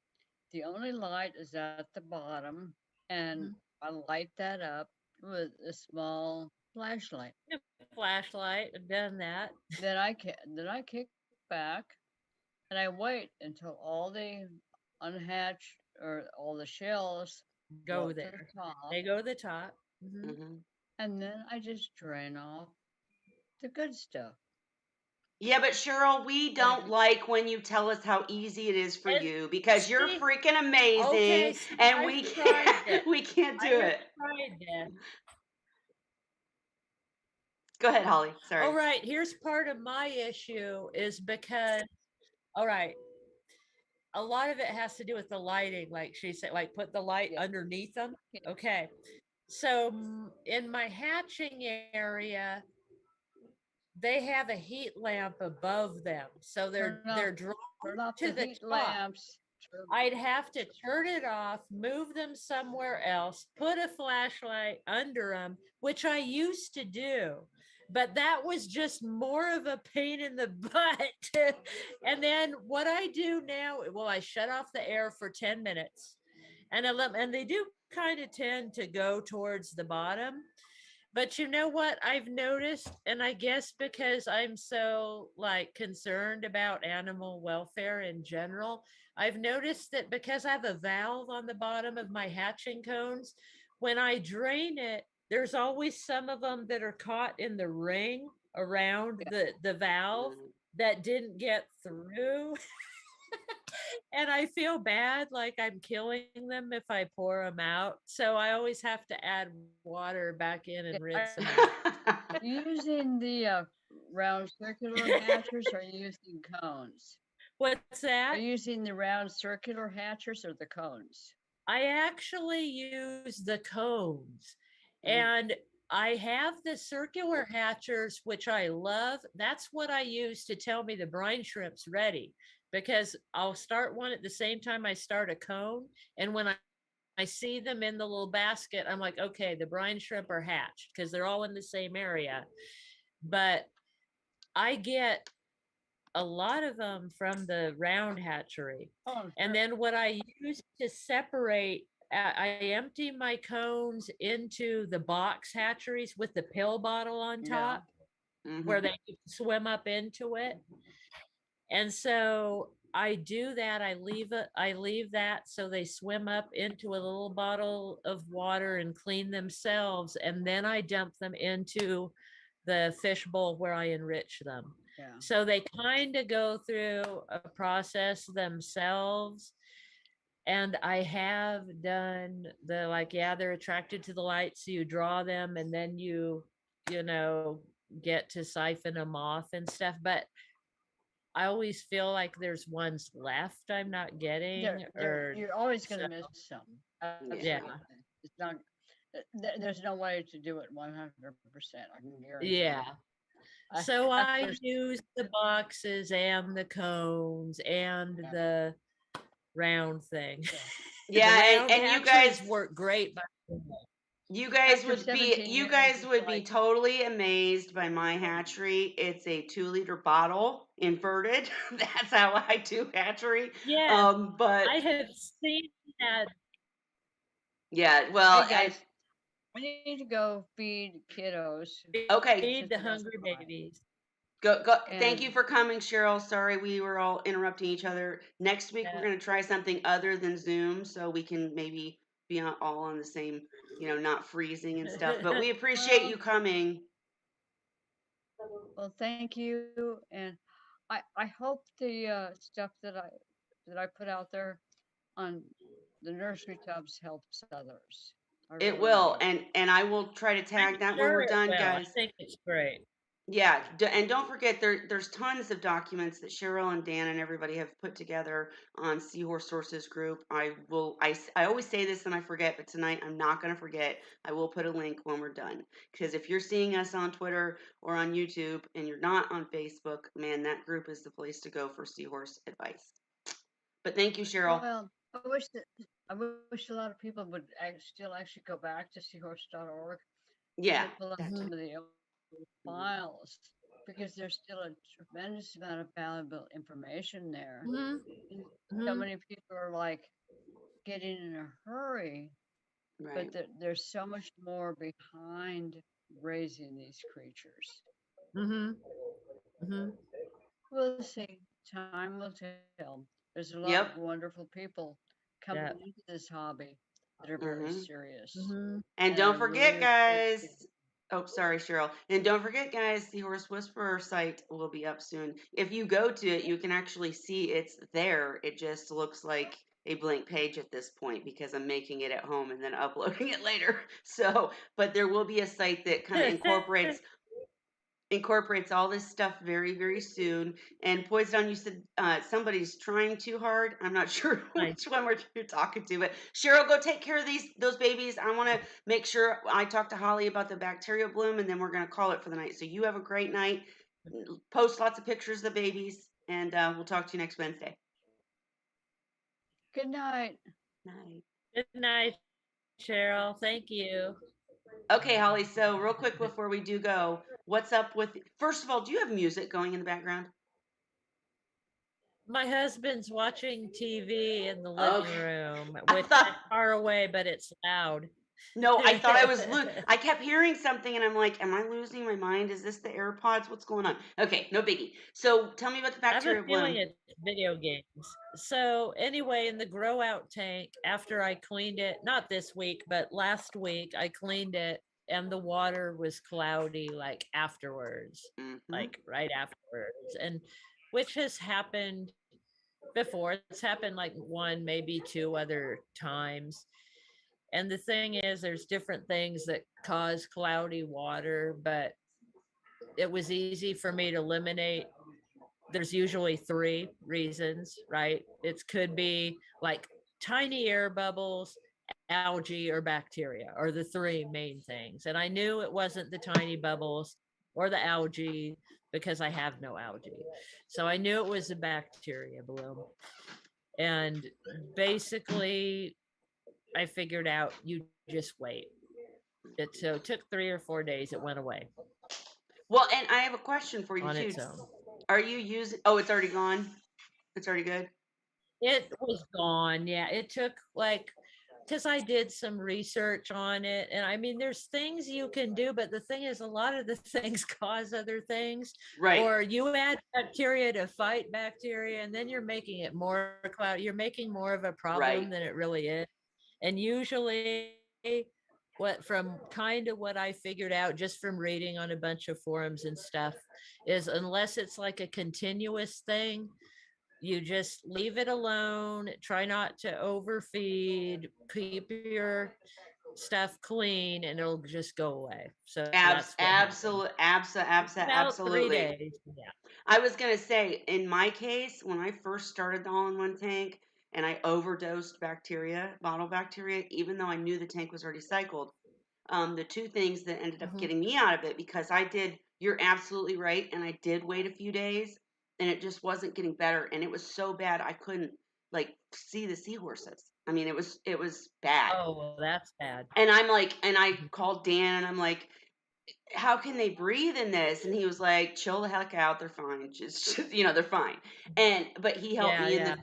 The only light is at the bottom, and I light that up with a small flashlight. I've done that. Then I kick back, and I wait until all the unhatched or all the shells go there. They go to the top. And then I just drain off the good stuff. Yeah, but Cheryl, we don't like when you tell us how easy it is for you, because you're freaking amazing, and we can't do it. Go ahead, Holly. Sorry. All right. Here's part of my issue is because, all right, a lot of it has to do with the lighting. Like she said, like put the light underneath them. Okay. So in my hatching area, they have a heat lamp above them. So they're drawn to the top. Lamps. I'd have to turn it off, move them somewhere else, put a flashlight under them, which I used to do. But that was just more of a pain in the butt. And then what I do now, well, I shut off the air for 10 minutes. And they do kind of tend to go towards the bottom. But you know what I've noticed, and I guess because I'm so concerned about animal welfare in general, I've noticed that because I have a valve on the bottom of my hatching cones, when I drain it, there's always some of them that are caught in the ring around the valve that didn't get through. And I feel bad, like I'm killing them if I pour them out. So I always have to add water back in and rinse them out. Are you using the round circular hatchers or are you using cones? What's Are that? you using the round circular hatchers or the cones? I actually use the cones, Mhm. and I have the circular hatchers, which I love. That's what I use to tell me the brine shrimp's ready, because I'll start one at the same time I start a cone. And when I see them in the little basket, I'm like, okay, the brine shrimp are hatched because they're all in the same area. But I get a lot of them from the round hatchery. Oh, And then what I use to separate, I empty my cones into the box hatcheries with the pill bottle on Yeah. top Mhm. where they can swim up into it. And so I do that. I leave that so they swim up into a little bottle of water and clean themselves. And then I dump them into the fish bowl where I enrich them. Yeah. So they kind of go through a process themselves. And I have done the, like, yeah, they're attracted to the light. So you draw them and then you get to siphon them off and stuff. But I always feel like there's ones left I'm not getting, or You're always going to so, miss some. yeah. Absolutely. It's not, there's no way to do it 100%. I can guarantee. Yeah. I- So I there's- use the boxes and the cones and Yeah. the round thing. The Yeah, round and you hatcheries guys work great. By the way. You guys After would be 17 you years, guys it's would be like- totally amazed by my hatchery. It's a 2-liter bottle inverted. That's how I do hatchery. Yeah, But I have seen that. yeah, well, Hey guys, I need to go feed kiddos. okay, Feed the Since hungry it's fine. babies. go. Thank you And- for coming, Cheryl. Sorry we were all interrupting each other. Next week we're Yeah. going to try something other than Zoom, so we can maybe be all on the same, not freezing and stuff. But we appreciate you coming. Well, thank you, and I hope the stuff that I put out there on the nursery tubs helps others. I It really will, do. and I will try to tag that when Sure we're it done, will. guys. I think it's great. Yeah, and don't forget there's tons of documents that Cheryl and Dan and everybody have put together on Seahorse Sources group. I always say this and I forget, but tonight I'm not going to forget. I will put a link when we're done, because if you're seeing us on Twitter or on YouTube and you're not on Facebook, man, that group is the place to go for Seahorse advice. But thank you, Cheryl. Well, I wish a lot of people would still actually go back to seahorse.org. Yeah. And pull up Mhm. some of the old files, because there's still a tremendous amount of valuable information there. Mhm. And so Mhm. many people are like getting in a hurry, Right. but there's so much more behind raising these creatures. Mhm. Mhm. We'll see. Time will tell. There's a lot Yep. of wonderful people coming Yep. into this hobby that are very Mhm. serious. Mhm. And And don't I forget, really guys. appreciate it. Oh, sorry, Cheryl. And don't forget, guys, the Horse Whisperer site will be up soon. If you go to it, you can actually see it's there. It just looks like a blank page at this point because I'm making it at home and then uploading it later. So, but there will be a site that kind of incorporates all this stuff very, very soon. And Poison, you said somebody's trying too hard. I'm not sure which one you're talking to, but Cheryl, go take care of those babies. I want to make sure I talk to Holly about the bacterial bloom, and then we're going to call it for the night. So you have a great night. Post lots of pictures of the babies, and we'll talk to you next Wednesday. Good night. Night. Good night, Cheryl. Thank you. Okay, Holly. So real quick before we do go, what's up with? First of all, do you have music going in the background? My husband's watching TV in the living Okay. room, I which thought- is far away, but it's loud. No, I thought I was I kept hearing something and I'm like, am I losing my mind? Is this the AirPods? What's going on? Okay, no biggie. So tell me about the I have bacterial a feeling bloom. it's video games. So anyway, in the grow out tank, after I cleaned it, not this week, but last week, I cleaned it. and the water was cloudy like afterwards, Mhm. like right afterwards. And which has happened before. It's happened like one, maybe two other times. And the thing is, there's different things that cause cloudy water, but it was easy for me to eliminate. There's usually three reasons, right? It could be like tiny air bubbles, algae, or bacteria are the three main things. And I knew it wasn't the tiny bubbles or the algae because I have no algae. So I knew it was a bacteria bloom. And basically, I figured out you just wait. It took 3 or 4 days. It went away Well, and I have a question for you on too. its own. Are you using? Oh, it's already gone. It's already good. It was gone. Yeah, it took like because I did some research on it, and I mean, there's things you can do, but the thing is, a lot of the things cause other things, Right. or you add bacteria to fight bacteria, and then you're making it more cloudy. You're making more of a problem Right. than it really is. And usually, what from kind of what I figured out just from reading on a bunch of forums and stuff is unless it's like a continuous thing, you just leave it alone, try not to overfeed, keep your stuff clean, and it'll just go away. So that's what happened. About 3 Absolutely. days. Yeah. I was gonna say, in my case, when I first started the all-in-one tank and I overdosed bacteria, bottle bacteria, even though I knew the tank was already cycled, the two things that ended up Mhm. getting me out of it, because you're absolutely right, and I did wait a few days, and it just wasn't getting better, and it was so bad I couldn't like see the seahorses. I mean, it was bad. Oh, well, that's bad. And I'm like, and I Mhm. called Dan, and I'm like, how can they breathe in this? And he was like, chill the heck out. They're fine. Just they're fine. But he helped Yeah, me. And yeah.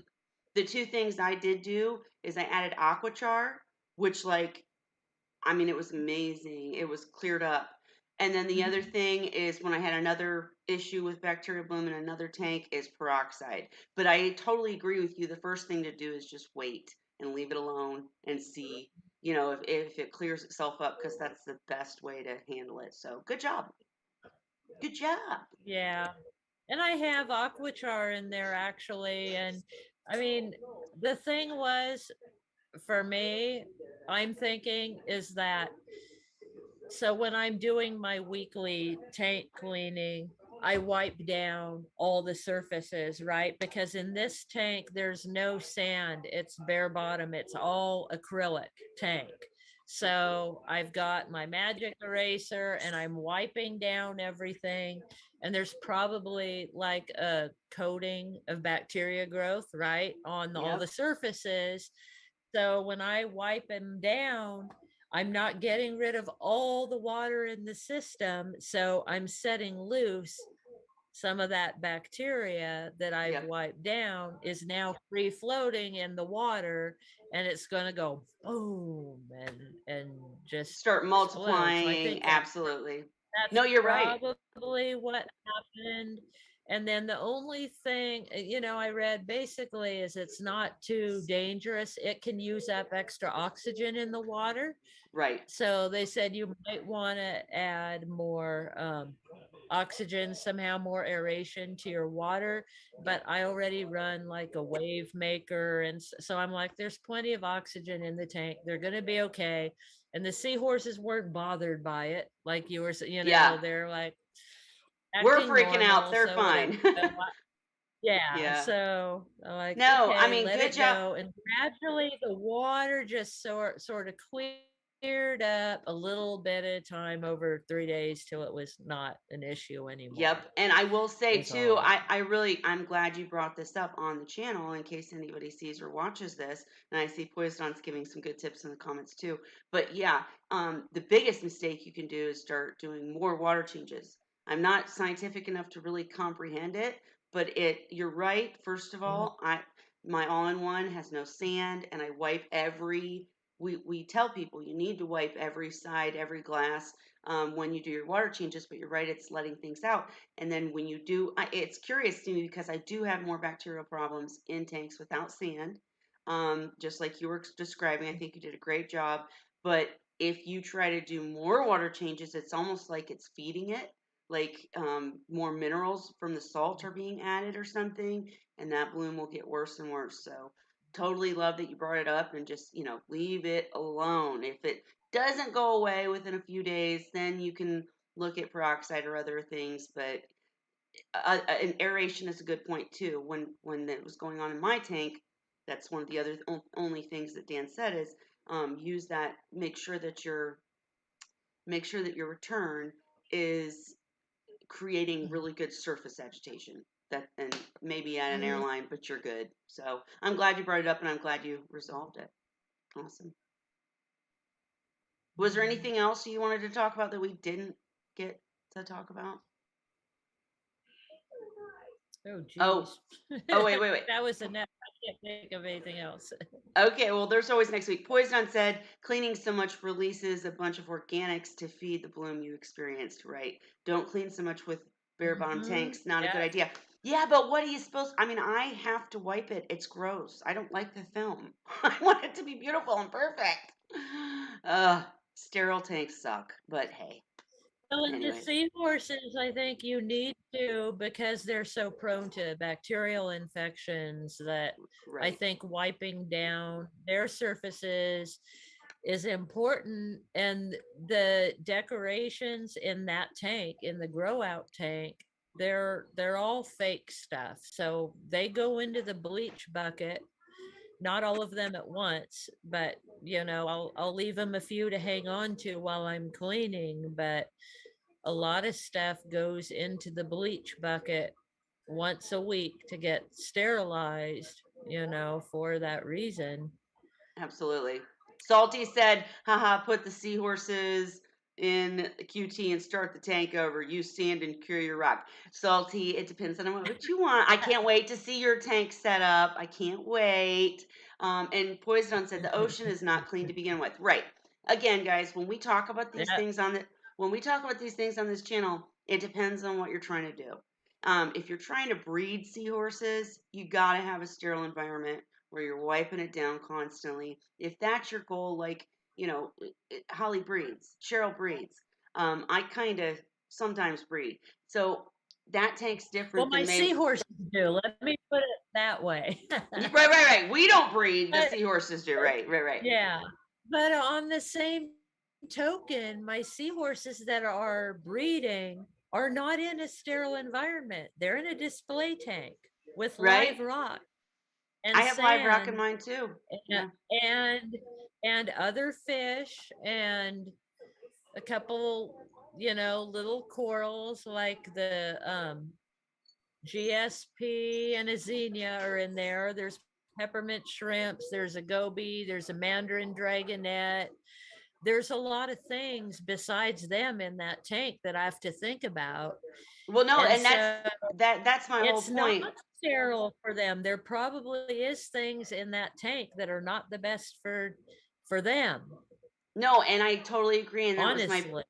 the two things I did do is I added AquaChar, which I mean, it was amazing. It was cleared up. And then the other Mhm. thing is when I had another issue with bacterial bloom in another tank is peroxide. But I totally agree with you. The first thing to do is just wait and leave it alone and see, if it clears itself up, because that's the best way to handle it. So good job. Good job. Yeah. And I have AquaChar in there actually. And I mean, the thing was for me, I'm thinking is that so when I'm doing my weekly tank cleaning, I wipe down all the surfaces, right? Because in this tank, there's no sand, it's bare bottom, it's all acrylic tank. So I've got my magic eraser and I'm wiping down everything. And there's probably like a coating of bacteria growth, right? On all Yep. the surfaces. So when I wipe them down, I'm not getting rid of all the water in the system. So I'm setting loose some of that bacteria that I've Yep. wiped down is now free floating in the water, and it's going to go boom and just Start explode. So I multiplying. think Absolutely. that's No, you're right. probably what happened. And then the only thing, I read basically is it's not too dangerous. It can use up extra oxygen in the water. Right. So they said you might want to add more oxygen, somehow more aeration to your water. But I already run like a wave maker. And so I'm like, there's plenty of oxygen in the tank. They're going to be okay. And the seahorses weren't bothered by it. Like you were, Yeah. they're like We're acting freaking out. normal. They're So whatever. fine. So yeah. Yeah. So I'm like, No, I okay, mean, let good it job. go. And gradually the water just sort of cleared up a little bit at a time over 3 days till it was not an issue anymore. Yep. And I will say Is too, all. I'm glad you brought this up on the channel in case anybody sees or watches this. And I see Poison's giving some good tips in the comments too. But yeah, the biggest mistake you can do is start doing more water changes. I'm not scientific enough to really comprehend it, but you're right. First of Mhm. all, my all-in-one has no sand, and I wipe we tell people you need to wipe every side, every glass, when you do your water changes, but you're right, it's letting things out. And then when you do, it's curious to me because I do have more bacterial problems in tanks without sand, just like you were describing. I think you did a great job. But if you try to do more water changes, it's almost like it's feeding it, like more minerals from the salt are being added or something, and that bloom will get worse and worse. So totally love that you brought it up, and just, leave it alone. If it doesn't go away within a few days, then you can look at peroxide or other things. But an aeration is a good point too. When that was going on in my tank, that's one of the other only things that Dan said is use that. Make sure that your return is creating really good surface agitation. That, and maybe add an Mhm. airline, but you're good. So I'm glad you brought it up, and I'm glad you resolved it. Awesome. Was there anything else you wanted to talk about that we didn't get to talk about? Oh, Oh, geez. wait. That was enough. I can't think of anything else. Okay, well, there's always next week. Poison said cleaning so much releases a bunch of organics to feed the bloom you experienced, right? Don't clean so much with bare bottom tanks. Not a good Yeah. idea. Yeah, but what are you supposed? I mean, I have to wipe it. It's gross. I don't like the film. I want it to be beautiful and perfect. Sterile tanks suck, but hey. Well, in the Anyways, seahorses, I think you need to, because they're so prone to bacterial infections, that I right. think wiping down their surfaces is important. And the decorations in that tank, in the grow out tank, they're all fake stuff. So they go into the bleach bucket, not all of them at once, but I'll leave them a few to hang on to while I'm cleaning. But a lot of stuff goes into the bleach bucket once a week to get sterilized, for that reason. Absolutely. Salty said, haha, put the seahorses in QT and start the tank over. Use sand and cure your rock. Salty, it depends on what you want. I can't wait to see your tank set up. I can't wait. And Poison said the ocean is not clean to begin with. Right. Again, guys, when we talk about these Yeah. things when we talk about these things on this channel, it depends on what you're trying to do. If you're trying to breed seahorses, you got to have a sterile environment where you're wiping it down constantly. If that's your goal, like, Holly breeds, Cheryl breeds. I kind of sometimes breed. So that tank's Well, different my than maybe. seahorses do. Let me put it that way. Right. We don't breed. The But seahorses do. Right. yeah, but on the same token, my seahorses that are breeding are not in a sterile environment. They're in a display tank with Right. live rock I and have live rock in sand mine too. Yeah. and and other fish and a couple, little corals like the GSP and a xenia are in there. There's peppermint shrimps, there's a goby, there's a mandarin dragonet. There's a lot of things besides them in that tank that I have to think about. Well, no, And and so that's my whole it's not point. sterile for them. There probably is things in that tank that are not the best for them, No, and I totally agree. And honestly.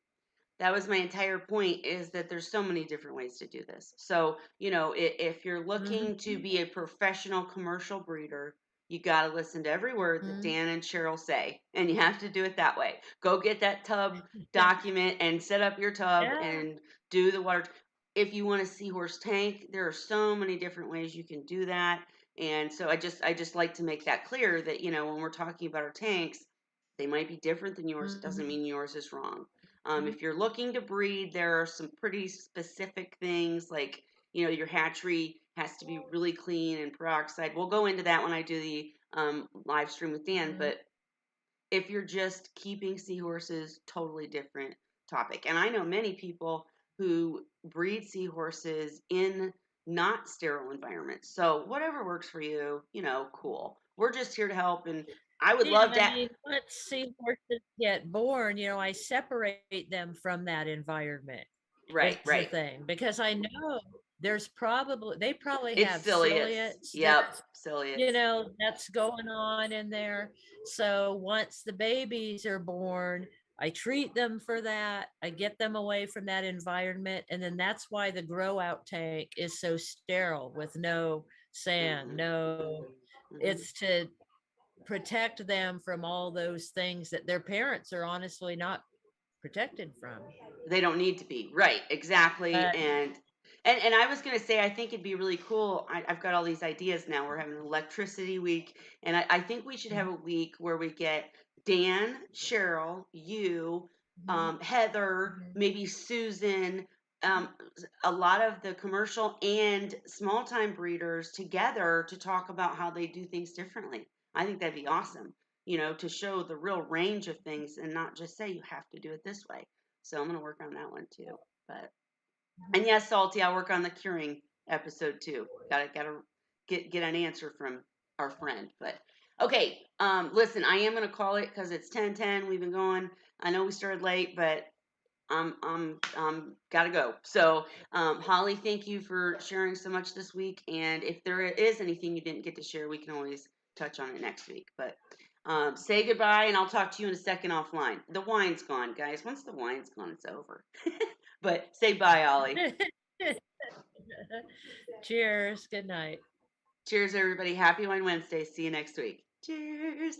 that was my entire point, is that there's so many different ways to do this. So, if you're looking to Mhm, be a professional commercial breeder, you got to listen to every word that mhm. Dan and Cheryl say, and you have to do it that way. Go get that tub document and set up your tub Yeah. and do the water. If you want a seahorse tank, there are so many different ways you can do that. And so I just like to make that clear that, when we're talking about our tanks, they might be different than yours. It doesn't Mhm, mean yours is wrong. mhm, If you're looking to breed, there are some pretty specific things, like, your hatchery has to be really clean and peroxide. We'll go into that when I do the live stream with Dan. mhm. But if you're just keeping seahorses, totally different topic. And I know many people who breed seahorses in not sterile environments. So whatever works for you, cool. We're just here to help, and I would Yeah, love I to. mean, once seahorses get born, I separate them from that environment is the Right. thing, because I know they probably It's have ciliates. ciliates Yep, ciliates. that's going on in there. So once the babies are born, I treat them for that. I get them away from that environment. And then that's why the grow out tank is so sterile with no sand, Mhm. no, Mhm. it's to protect them from all those things that their parents are honestly not protected from. They don't need to be. Right, exactly. But And I was gonna say, I think it'd be really cool. I've got all these ideas now. We're having an electricity week, and I think we should have a week where we get Dan, Cheryl, you, Heather, Mhm. maybe Susan, a lot of the commercial and small time breeders together to talk about how they do things differently. I think that'd be awesome, to show the real range of things and not just say you have to do it this way. So I'm gonna work on that one too. But and yes, Salty, I'll work on the curing episode too. Gotta get an answer from our friend. But okay, listen, I am gonna call it because it's 10:10. We've been going. I know we started late, but I'm gotta go. So Holly, thank you for sharing so much this week. And if there is anything you didn't get to share, we can always touch on it next week. But say goodbye, and I'll talk to you in a second offline. The wine's gone, guys. Once the wine's gone, it's over. But say bye, Ollie. Cheers. Good night. Cheers, everybody. Happy Wine Wednesday. See you next week. Cheers.